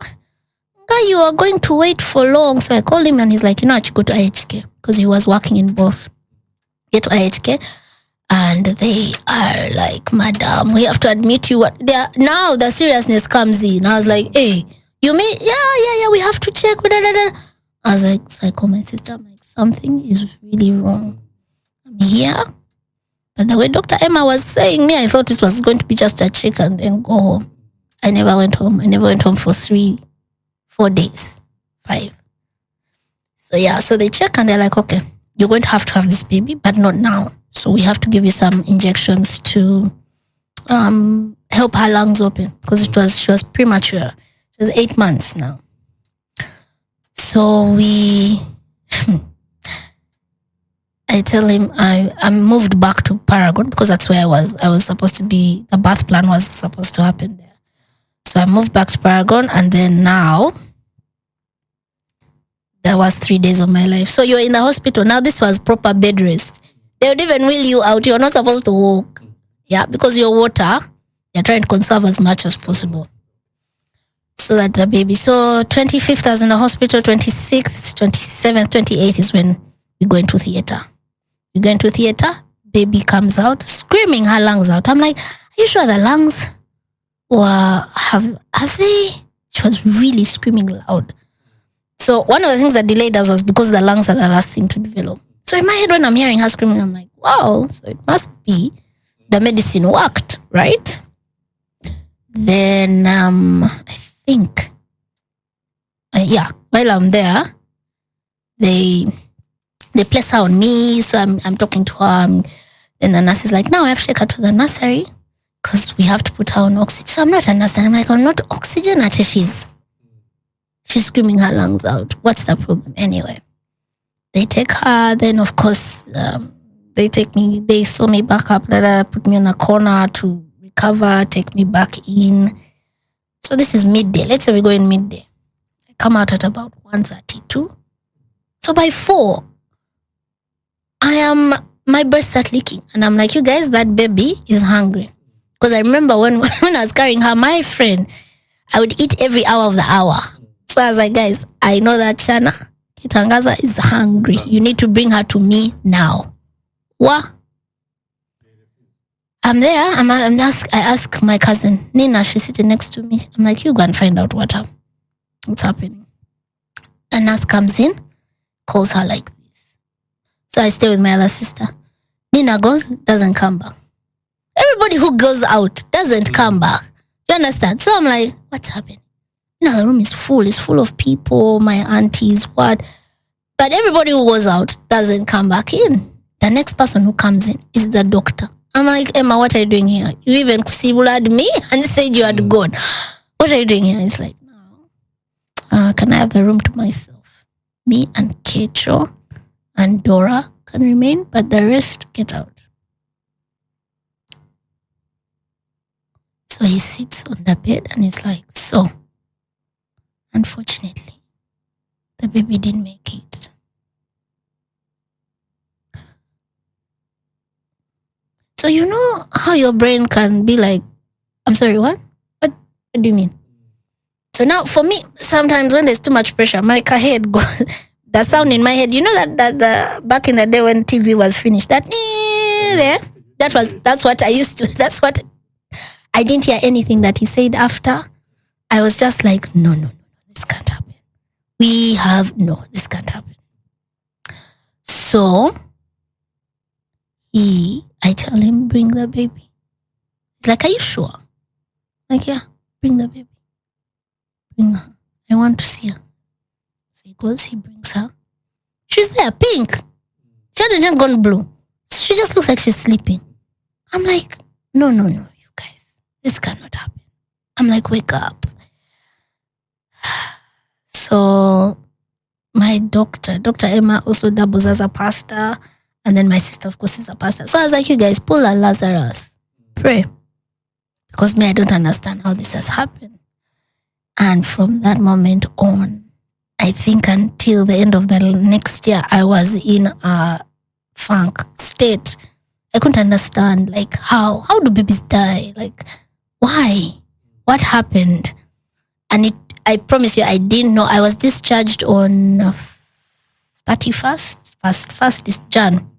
S1: you are going to wait for long. So I called him and he's like, you know what, you go to IHK, because he was working in both. Get to IHK. And they are like, madam, we have to admit you. Now the seriousness comes in. I was like, hey, you mean? Yeah, we have to check. I was like, so I call my sister. I'm like, something is really wrong. I'm here. But the way Dr. Emma was saying me, I thought it was going to be just a check and then go home. I never went home. For 4 days, 5. So yeah, so they check and they're like, okay, you're going to have this baby, but not now. So we have to give you some injections to help her lungs open, because she was premature. She was 8 months now. So I tell him I moved back to Paragon, because that's where I was supposed to be. The birth plan was supposed to happen there. So I moved back to Paragon, and then now that was 3 days of my life. So you're in the hospital. Now this was proper bed rest. They would even wheel you out. You're not supposed to walk. Yeah, because your water, they're trying to conserve as much as possible. So that's the baby. So 25th I was in the hospital, 26th, 27th, 28th is when we go into theater. We go into theater, baby comes out, screaming her lungs out. I'm like, are you sure the lungs have they? She was really screaming loud. So one of the things that delayed us was because the lungs are the last thing to develop. So in my head, when I'm hearing her screaming, I'm like, wow, so it must be the medicine worked, right? Then I think, while I'm there, they place her on me. So I'm talking to her. Then the nurse is like, now I have to take her to the nursery because we have to put her on oxygen. So I'm not a nurse. And I'm like, I'm not oxygen. She's screaming her lungs out. What's the problem anyway? They take her, then of course, they sew me back up, put me in a corner to recover, take me back in. So this is midday. Let's say we go in midday. I come out at about 1:32. So by 4, my breast start leaking. And I'm like, you guys, that baby is hungry. Because I remember when I was carrying her, my friend, I would eat every hour of the hour. So I was like, guys, I know that Chana Kitangaza is hungry. You need to bring her to me now. What? I'm there. I ask my cousin, Nina, she's sitting next to me. I'm like, you go and find out what's happening. A nurse comes in, calls her like this. So I stay with my other sister. Nina goes, doesn't come back. Everybody who goes out doesn't come back. You understand? So I'm like, what's happening? The room is full. It's full of people, my aunties, what. But everybody who goes out doesn't come back in. The next person who comes in is the doctor. I'm like, Emma, what are you doing here? You even sibulad me and said you had gone. What are you doing here? It's like, no. Can I have the room to myself? Me and Kecho and Dora can remain, but the rest get out. So he sits on the bed and he's like, so, unfortunately, the baby didn't make it. So you know how your brain can be like, I'm sorry, what? What do you mean? So now for me, sometimes when there's too much pressure, my head goes, the sound in my head, you know that back in the day when TV was finished, that's what I used to, that's what, I didn't hear anything that he said after. I was just like, no, this can't happen. This can't happen. So I tell him, bring the baby. He's like, are you sure? Like, yeah, bring the baby. Bring her. I want to see her. So he goes, he brings her. She's there, pink. She hadn't gone blue. She just looks like she's sleeping. I'm like, no, you guys. This cannot happen. I'm like, wake up. So my Dr. Emma also doubles as a pastor. And then my sister, of course, is a pastor. So I was like, you guys, pull a Lazarus. Pray. Because I don't understand how this has happened. And from that moment on, I think until the end of the next year, I was in a funk state. I couldn't understand, like, how do babies die? Like, why? What happened? And I promise you, I didn't know. I was discharged on 31st, first is Jan.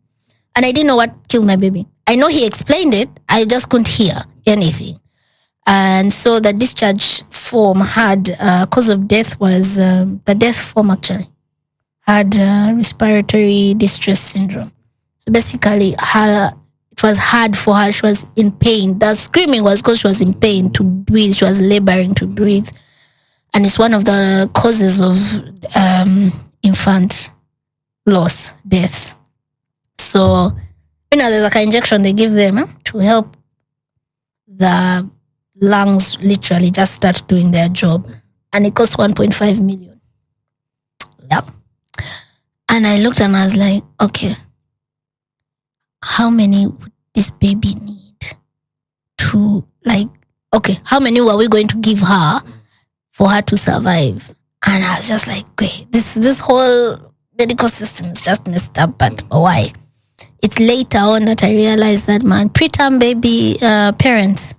S1: And I didn't know what killed my baby. I know he explained it. I just couldn't hear anything. And so the discharge form had, cause of death was, the death form actually had respiratory distress syndrome. So basically, it was hard for her. She was in pain. The screaming was because she was in pain to breathe. She was laboring to breathe. And it's one of the causes of infant loss, deaths. So, there's like an injection they give them to help the lungs literally just start doing their job. And it costs 1.5 million. Yeah. And I looked and I was like, okay, how many would this baby need to, like, okay, how many were we going to give her for her to survive? And I was just like, okay, this whole medical system is just messed up, but why? It's later on that I realized that, man, preterm baby parents,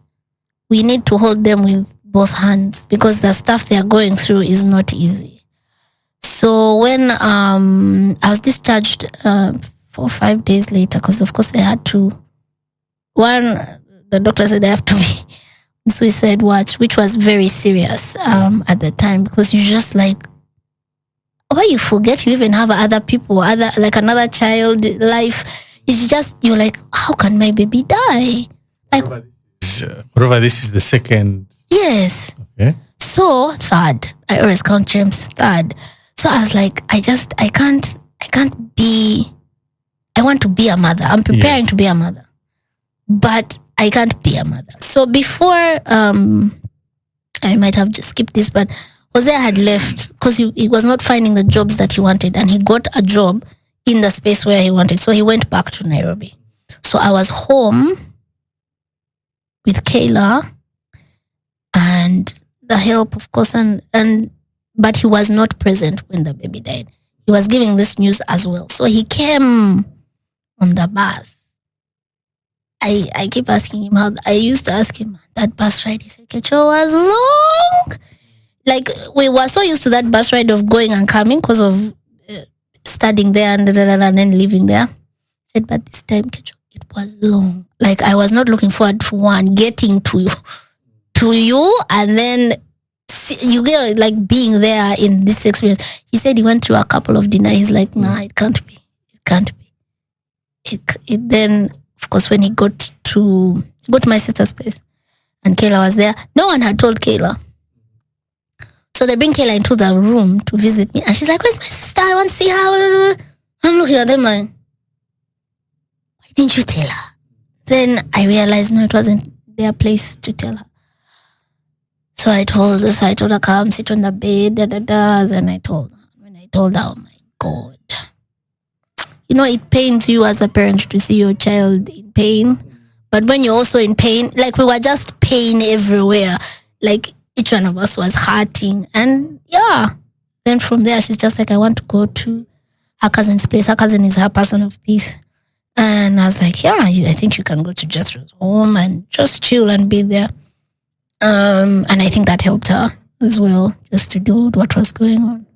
S1: we need to hold them with both hands because the stuff they are going through is not easy. So when I was discharged 4 or 5 days later, because of course I had to, the doctor said I have to be suicide watch, which was very serious at the time because you just like, why you forget you even have other people, like another child life. It's just, you're like, how can my baby die? Like,
S2: moreover, this is the second.
S1: Yes.
S2: Okay.
S1: So third, I always count James third. So I was like, I can't be, I want to be a mother. I'm preparing to be a mother, but I can't be a mother. So before, I might have just skipped this, but Jose had left because he was not finding the jobs that he wanted, and he got a job in the space where he wanted. So he went back to Nairobi. So I was home with Kayla and the help, of course, but he was not present when the baby died. he was giving this news as well. So he came on the bus. I keep asking him how. I used to ask him that bus ride. He said, Kecho was long. Like, we were so used to that bus ride of going and coming because of studying there and then leaving there. He said, but this time, Kecho, it was long. Like, I was not looking forward to getting to you, and then you get like being there in this experience. He said he went through a couple of dinners. He's like, nah, it can't be. Then, of course, when he got to my sister's place and Kayla was there, no one had told Kayla. So they bring Kayla into the room to visit me, and she's like, where's my sister? I want to see her. I'm looking at them like, why didn't you tell her? Then I realized, no, it wasn't their place to tell her. So I told her, come sit on the bed, Then I told her. When I told her, oh my God. You know, it pains you as a parent to see your child in pain. But when you're also in pain, like we were just pain everywhere. Like each one of us was hurting. And yeah. Then from there, she's just like, I want to go to her cousin's place. Her cousin is her person of peace. And I was like, yeah, I think you can go to Jethro's home and just chill and be there. And I think that helped her as well, just to deal with what was going on.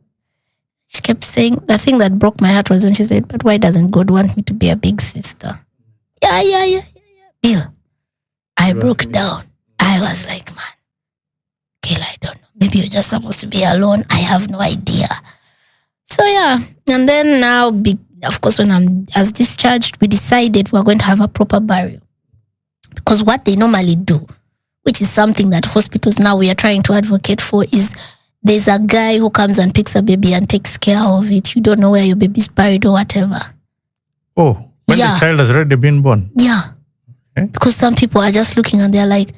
S1: She kept saying, the thing that broke my heart was when she said, but why doesn't God want me to be a big sister? Yeah. Bill, I broke down. I was like, man, Kayla, I don't know. Maybe you're just supposed to be alone. I have no idea. So yeah. And then now, of course, when I'm as discharged, we decided we're going to have a proper burial. Because what they normally do, which is something that hospitals now we are trying to advocate for, is there's a guy who comes and picks a baby and takes care of it. You don't know where your baby's buried or whatever.
S2: Oh, when the child has already been born?
S1: Yeah.
S2: Okay.
S1: Because some people are just looking and they're like,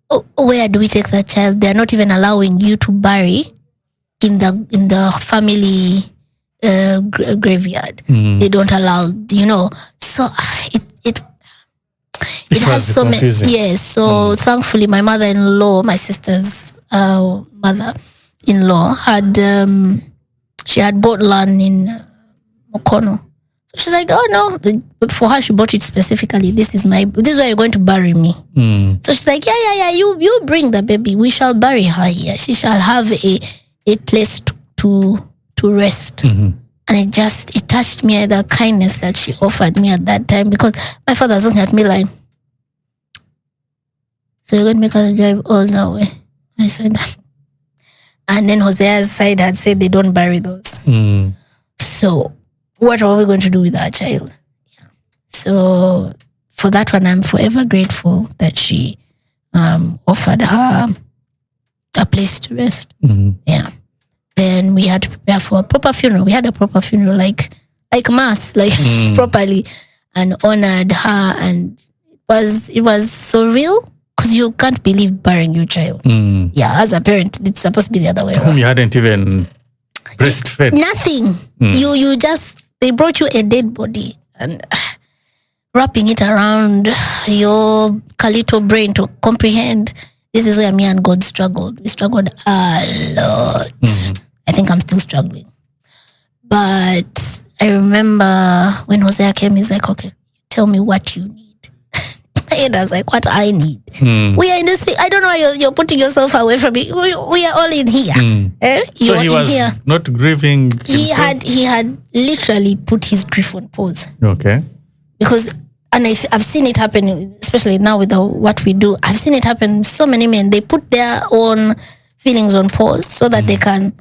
S1: oh, where do we take that child? They're not even allowing you to bury in the family graveyard. They don't allow, So it has so many. Yes. So thankfully, my mother-in-law, my sister's mother-in-law, she had bought land in Mokono. So she's like, oh no, but for her she bought it specifically. This is where you're going to bury me. So she's like, yeah. You bring the baby. We shall bury her here. She shall have a place to rest. And it touched me, the kindness that she offered me at that time, because my father was looking at me like, so you're going to make us drive all the way? I said, and then Hosea's side had said they don't bury those. So what are we going to do with our child? Yeah. So for that one, I'm forever grateful that she offered her a place to rest. Yeah. Then we had to prepare for a proper funeral. We had a proper funeral, like mass, properly, and honored her. And it was surreal because you can't believe burying your child. Yeah, as a parent, it's supposed to be the other way around.
S2: Whom you hadn't even breastfed.
S1: Nothing. They brought you a dead body and wrapping it around your little brain to comprehend. This is where me and God struggled. We struggled a lot. I think I'm still struggling. But I remember when Hosea came, he's like, okay, tell me what you need. My head was like, what I need. We are in this thing. I don't know why you're putting yourself away from me. We are all in here.
S2: So he was here. Not grieving himself?
S1: He had literally put his grief on pause.
S2: Okay.
S1: Because, and I've seen it happen, especially now with what we do. I've seen it happen. So many men, they put their own feelings on pause so that they can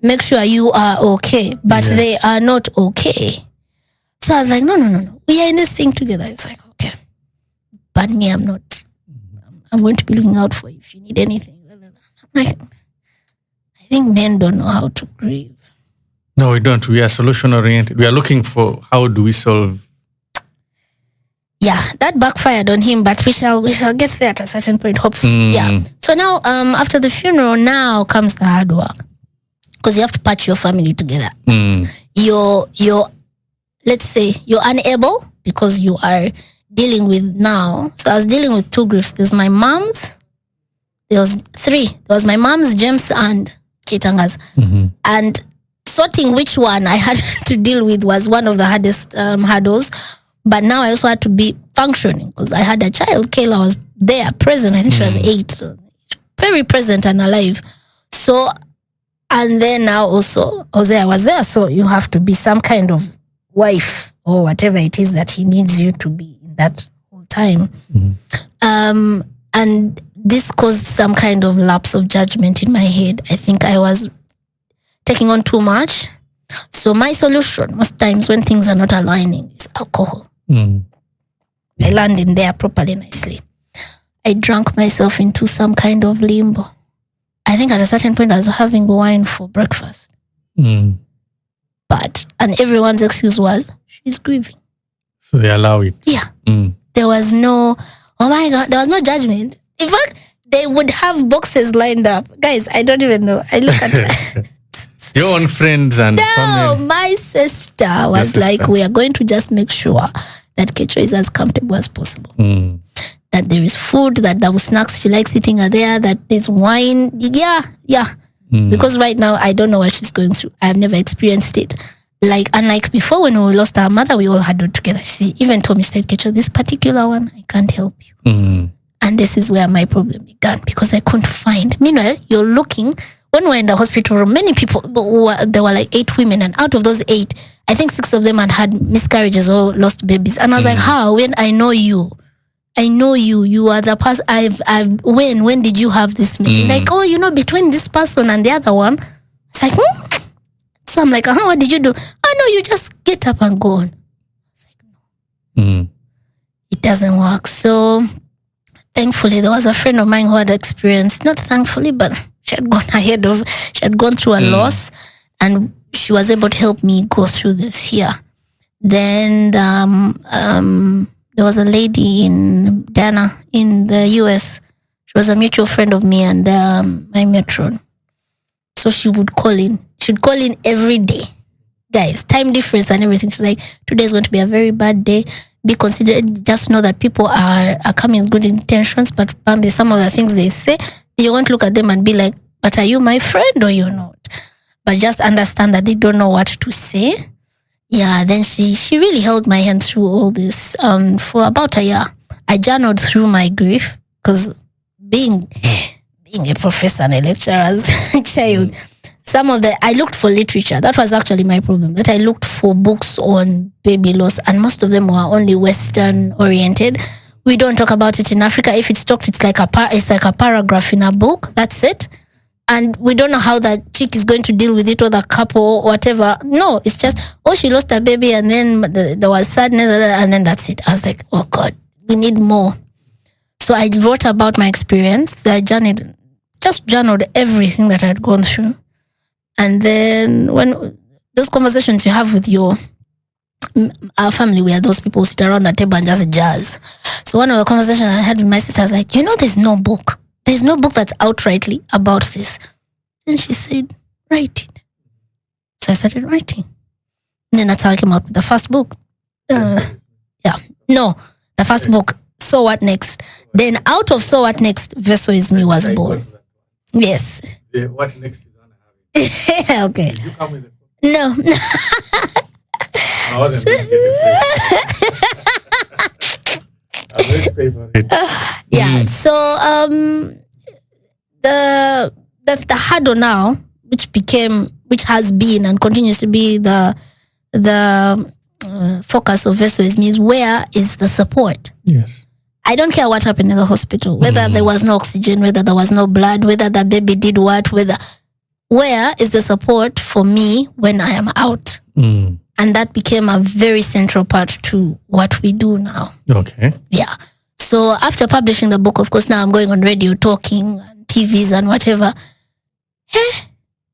S1: make sure you are okay, but they are not okay. So I was like, no. We are in this thing together. It's like, okay. But me, I'm not. I'm going to be looking out for you if you need anything. Like, I think men don't know how to grieve.
S2: No, we don't. We are solution oriented. We are looking for how do we solve.
S1: Yeah, that backfired on him, but we shall get there at a certain point, hopefully. Yeah. So now, after the funeral, now comes the hard work. Because you have to patch your family together. Let's say you're unable because you are dealing with now. So I was dealing with two griefs. There's my mom's. There was three. There was my mom's, James, and Kitanga's. And sorting which one I had to deal with was one of the hardest hurdles. But now I also had to be functioning because I had a child. Kayla was there, present. I think she was 8, so very present and alive. So, and then now also, I was there. So you have to be some kind of wife or whatever it is that he needs you to be in that whole time. And this caused some kind of lapse of judgment in my head. I think I was taking on too much. So my solution most times when things are not aligning is alcohol. I land in there properly nicely. I drank myself into some kind of limbo. I think at a certain point I was having wine for breakfast. But, and everyone's excuse was, she's grieving.
S2: So they allow it.
S1: Yeah. There was no, oh my God, there was no judgment. In fact, they would have boxes lined up. Guys, I don't even know. I look at
S2: your own friends and family.
S1: My sister was like, we are going to just make sure that Kecho is as comfortable as possible. That there is food, that there was snacks she likes eating are there, that there's wine. Yeah. Because right now, I don't know what she's going through. I've never experienced it. Like, unlike before when we lost our mother, we all had it together. She even told me, she said, Kecho, this particular one, I can't help you. And this is where my problem began because I couldn't find. Meanwhile, you're looking, when we're in the hospital room, many people, there were like 8 women, and out of those 8, I think 6 of them had miscarriages or lost babies. And I was like, how? When I know you, you are the person. When did you have this meeting? Like, oh, between this person and the other one. It's like, So I'm like, what did you do? Oh no, you just get up and go on. It's like, no, it doesn't work. So thankfully, there was a friend of mine who had experienced, not thankfully, but she had gone through a loss, and she was able to help me go through this here. Then there was a lady in Dana in the US. She was a mutual friend of me and my matron. So she would call in. She'd call in every day. Guys, time difference and everything. She's like, today is going to be a very bad day. Be considerate. Just know that people are coming with good intentions, but Bambi, some of the things they say, you won't look at them and be like, but are you my friend or you're not? But just understand that they don't know what to say. Yeah, then she really held my hand through all this for about a year. I journaled through my grief because being a professor and a lecturer as a child, I looked for literature. That was actually my problem, that I looked for books on baby loss, and most of them were only Western oriented. We don't talk about it in Africa. If it's talked, it's like a paragraph in a book. That's it. And we don't know how that chick is going to deal with it, or the couple, whatever. No, it's just, she lost her baby, and then there was sadness, and then that's it. I was like, oh God, we need more. So I wrote about my experience. I journaled everything that I'd gone through. And then when those conversations you have with our family, where those people sit around the table and just jazz. So one of the conversations I had with my sister, I was like, there's no book. There's no book that's outrightly about this. And she said, write it. So I started writing. And then that's how I came out with the first book. The first book, So What Next? Then out of So What Next, Vessel Is Me was born. Yes.
S2: What next is on have it?
S1: Okay.
S2: Did you come with it?
S1: No.
S2: I wasn't going to get it.
S1: Yeah. So the hurdle now, which has been and continues to be the focus of Vessel Is Me, is where is the support?
S2: Yes.
S1: I don't care what happened in the hospital, whether there was no oxygen, whether there was no blood, whether the baby did what, where is the support for me when I am out? And that became a very central part to what we do now.
S2: Okay.
S1: Yeah. So after publishing the book, of course, now I'm going on radio, talking, and TVs and whatever.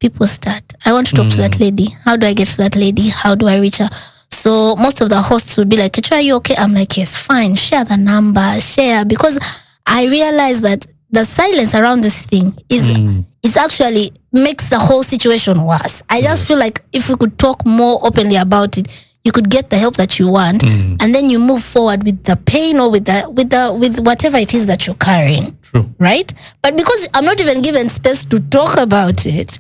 S1: People start, I want to talk to that lady. How do I get to that lady? How do I reach her? So most of the hosts would be like, Kecho, are you okay? I'm like, yes, fine. Share the number, because I realized that the silence around this thing is actually makes the whole situation worse. I just feel like if we could talk more openly about it, you could get the help that you want, and then you move forward with the pain or with whatever it is that you're carrying.
S2: True.
S1: Right? But because I'm not even given space to talk about it,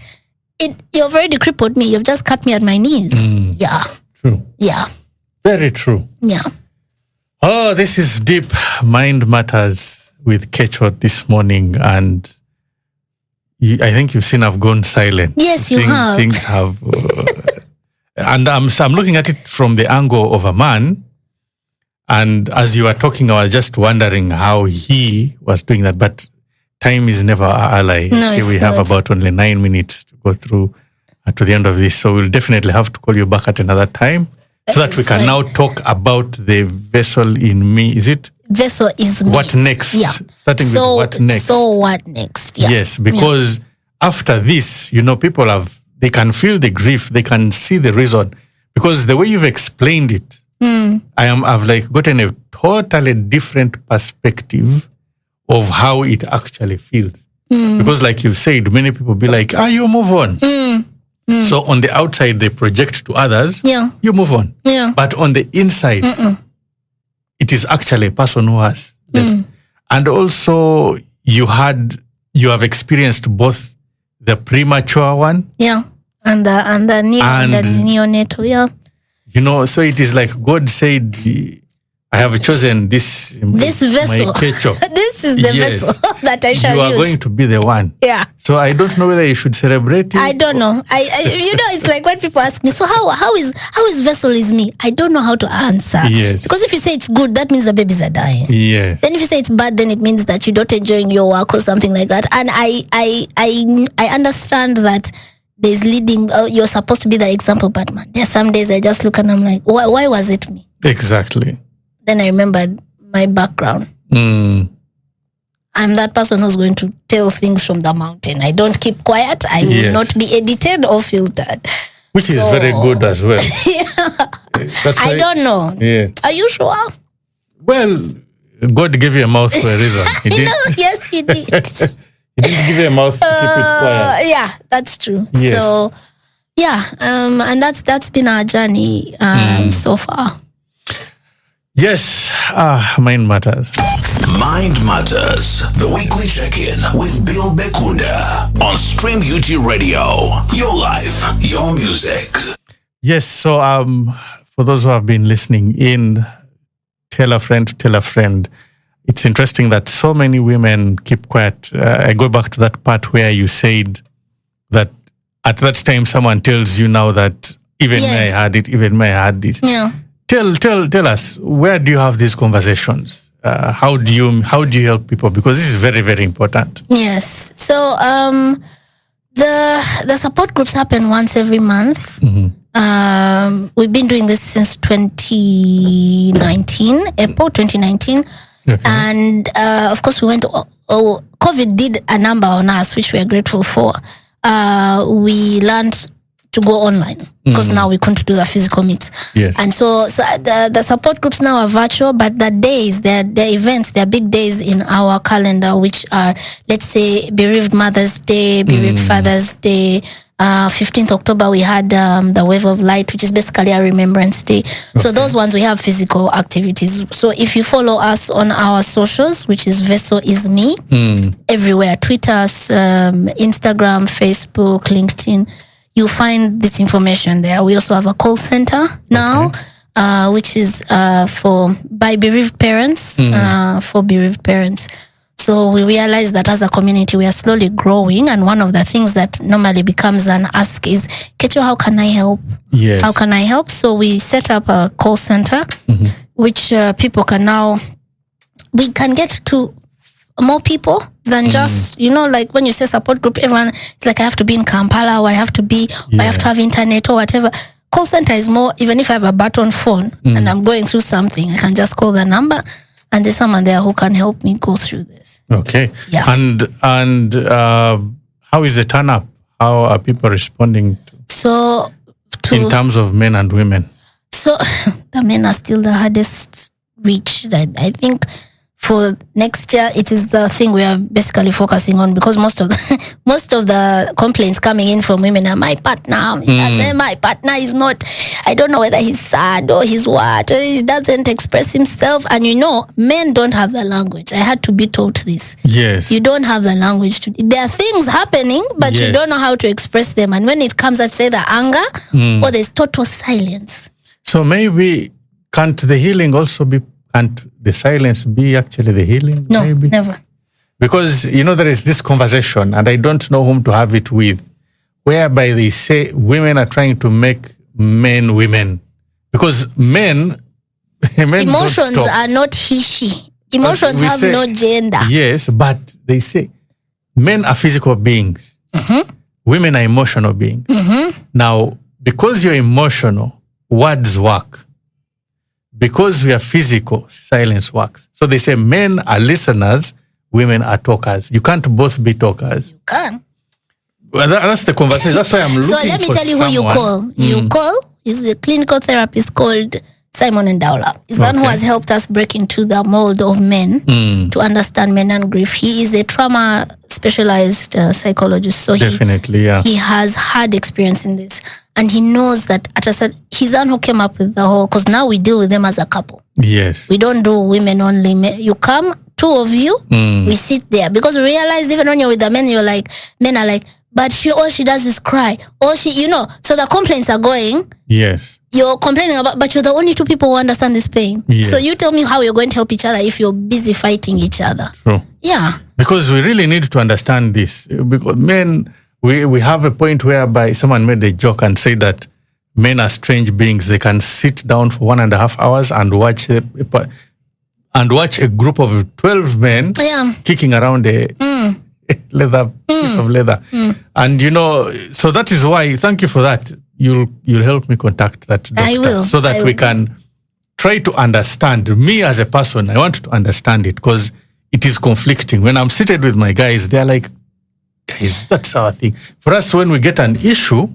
S1: You've already crippled me. You've just cut me at my knees. Yeah.
S2: True.
S1: Yeah.
S2: Very true.
S1: Yeah.
S2: Oh, this is Deep Mind Matters with Kecho this morning. And I think you've seen I've gone silent.
S1: Yes, you have.
S2: Things have... and I'm looking at it from the angle of a man. And as you were talking, I was just wondering how he was doing that. But time is never our ally.
S1: No,
S2: See, we have about only 9 minutes to go through to the end of this. So we'll definitely have to call you back at another time so that we can now talk about the vessel in me. Is it?
S1: Vessel is me.
S2: What next?
S1: Yeah.
S2: Starting with what next?
S1: So what next? Yeah.
S2: Yes, because after this, people they can feel the grief. They can see the reason. Because the way you've explained it, I've gotten a totally different perspective of how it actually feels. Because like you said, many people be like, you move on. So on the outside, they project to others, you move on.
S1: Yeah.
S2: But on the inside, it is actually a person who has left. And also, you have experienced both the premature one.
S1: Yeah. And the neonatal, yeah.
S2: So it is like God said, I have chosen this
S1: vessel.
S2: My Kecho.
S1: This is the vessel that I shall use.
S2: You are going to be the one.
S1: Yeah.
S2: So I don't know whether you should celebrate it.
S1: I don't know. It's like when people ask me, so how is vessel is me? I don't know how to answer.
S2: Yes.
S1: Because if you say it's good, that means the babies are dying.
S2: Yes.
S1: Then if you say it's bad, then it means that you're not enjoying your work or something like that. And I understand that there's leading. You're supposed to be the example, but man, there are some days I just look and I'm like, why was it me?
S2: Exactly.
S1: Then I remembered my background. I'm that person who's going to tell things from the mountain. I don't keep quiet. I will not be edited or filtered.
S2: Which is very good as well.
S1: Yeah. I don't know.
S2: Yeah.
S1: Are you sure?
S2: Well, God gave you a mouth for a reason. He did.
S1: Yes, he did.
S2: He didn't give you a mouth to keep it quiet.
S1: Yeah, that's true.
S2: Yes.
S1: So, and that's been our journey so far.
S2: Yes, Mind Matters.
S3: Mind Matters, the weekly check-in with Bill Bekunda on Stream UT Radio. Your life, your music.
S2: Yes, so for those who have been listening in, tell a friend to tell a friend. It's interesting that so many women keep quiet. I go back to that part where you said that at that time someone tells you now that even me I had it, even me I had this.
S1: Yeah.
S2: Tell us, where do you have these conversations? How do you help people? Because this is very, very important.
S1: Yes. So the support groups happen once every month. We've been doing this since 2019, April 2019.
S2: Okay.
S1: And of course, we went. COVID did a number on us, which we are grateful for. We learned to go online because now we couldn't do the physical meets.
S2: Yes.
S1: And so the support groups now are virtual, but the days, the events, there are big days in our calendar, which are, let's say, Bereaved Mother's Day, Bereaved Father's Day. 15th October, we had the Wave of Light, which is basically a Remembrance Day. So those ones, we have physical activities. So if you follow us on our socials, which is Vessel is Me, everywhere, Twitter, Instagram, Facebook, LinkedIn, you find this information there. We also have a call center now, which is by bereaved parents, for bereaved parents. So we realize that as a community, we are slowly growing. And one of the things that normally becomes an ask is, Kecho, how can I help?
S2: Yes.
S1: How can I help? So we set up a call center, which people can now, we can get to more people than just, like when you say support group, everyone, it's like I have to be in Kampala or I have to have internet or whatever. Call center is more, even if I have a button phone and I'm going through something, I can just call the number and there's someone there who can help me go through this.
S2: Okay.
S1: Yeah.
S2: And how is the turn up? How are people responding in terms of men and women?
S1: So the men are still the hardest reached. I think for next year, it is the thing we are basically focusing on, because most of the complaints coming in from women are, my partner, my partner is not, I don't know whether he's sad or he's what, or he doesn't express himself. And men don't have the language. I had to be taught this.
S2: Yes.
S1: You don't have the language there are things happening, but you don't know how to express them. And when it comes at, say, the anger, or there's total silence.
S2: So maybe can't the healing also be, can't the silence be actually the healing?
S1: No,
S2: maybe?
S1: never.
S2: Because, there is this conversation, and I don't know whom to have it with, whereby they say women are trying to make men women. Because men
S1: emotions are not he, she. Emotions have no gender.
S2: Yes, but they say men are physical beings. Women are emotional beings. Now, because you're emotional, words work. Because we are physical, silence works. So they say men are listeners, women are talkers. You can't both be talkers.
S1: You can.
S2: Well, that's the conversation. That's why I'm looking for
S1: So let me tell you
S2: someone.
S1: who you call. You call is a clinical therapist called Simon and Dowler. He's the one who has helped us break into the mold of men to understand men and grief. He is a trauma specialized psychologist. So he has had experience in this. And he knows that he's the one who came up with the whole, because now we deal with them as a couple.
S2: Yes.
S1: We don't do women only. You come, two of you, we sit there. Because we realize even when you're with the men, men are like, but all she does is cry. So the complaints are going.
S2: Yes.
S1: You're complaining about, but you're the only two people who understand this pain.
S2: Yes.
S1: So you tell me how you're going to help each other if you're busy fighting each other.
S2: True.
S1: Yeah.
S2: Because we really need to understand this. Because men, we have a point whereby someone made a joke and said that men are strange beings. They can sit down for 1.5 hours and watch a group of 12 men kicking around a leather piece of leather. And so that is why, thank you for that. You'll help me contact that doctor.
S1: I will.
S2: So that we can try to understand. Me as a person, I want to understand it, because it is conflicting. When I'm seated with my guys, they're like, guys, that's our thing. For us, when we get an issue,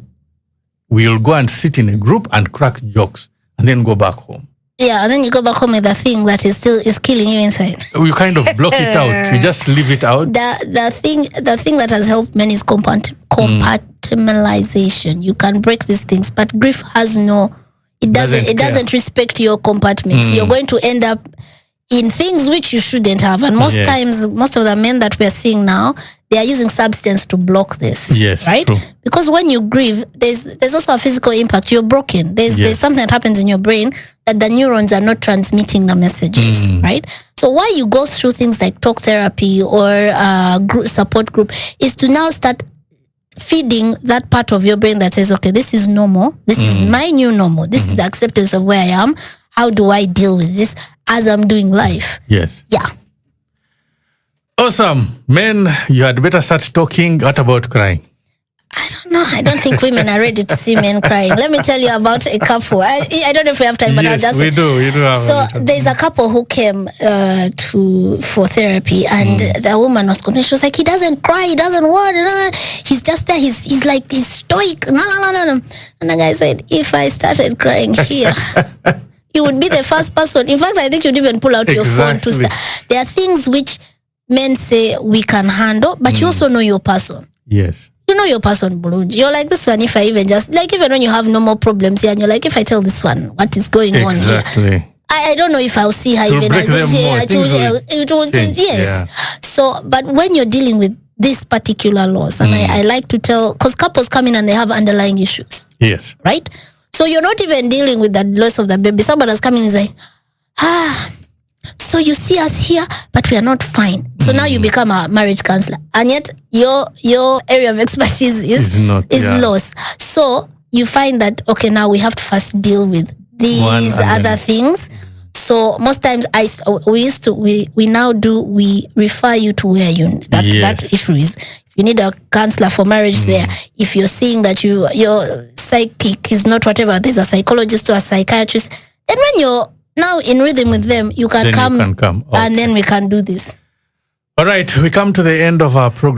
S2: we'll go and sit in a group and crack jokes and then go back home.
S1: Yeah, and then you go back home with the thing that is killing you inside.
S2: We kind of block it out. We just leave it out.
S1: The thing that has helped men is compartmentalization. You can break these things, but grief has it doesn't respect your compartments. You're going to end up in things which you shouldn't have. And most times, most of the men that we're seeing now, they are using substance to block this. Yes, right? True. Because when you grieve, there's also a physical impact. You're broken. There's something that happens in your brain that the neurons are not transmitting the messages, right? So why you go through things like talk therapy or support group is to now start feeding that part of your brain that says, okay, this is normal. This is my new normal. This is the acceptance of where I am. How do I deal with this as I'm doing life?
S2: Yes.
S1: Yeah.
S2: Awesome. Men, you had better start talking. What about crying?
S1: I don't know. I don't think women are ready to see men crying. Let me tell you about a couple. I don't know if we have time, but I'll just...
S2: we do. You do have
S1: So there's a couple who came for therapy, and the woman was complaining. She was like, he doesn't cry, he doesn't what? He's just there. He's stoic. No. And the guy said, if I started crying here, you would be the first person. In fact, I think you'd even pull out your phone to start. There are things which men say we can handle, but you also know your person.
S2: Yes.
S1: You know your person, Bulunji. You're like, this one, if I even just, like, even when you have normal problems here, and you're like, if I tell this one what is going on here, I don't know if I'll see her even as this. Yes. So, but when you're dealing with this particular loss, and I like to tell, because couples come in and they have underlying issues.
S2: Yes.
S1: Right? So you're not even dealing with the loss of the baby. Someone has come in and is like, so you see us here, but we are not fine. So now you become a marriage counselor, and yet your area of expertise is loss. So you find that, okay, now we have to first deal with these other things. So most times we refer you to where that issue is. If you need a counselor for marriage there, if you're seeing that your psychic is not whatever, there's a psychologist or a psychiatrist. Then when you're now in rhythm with them, you can come. Okay. And then we can do this.
S2: All right, we come to the end of our program.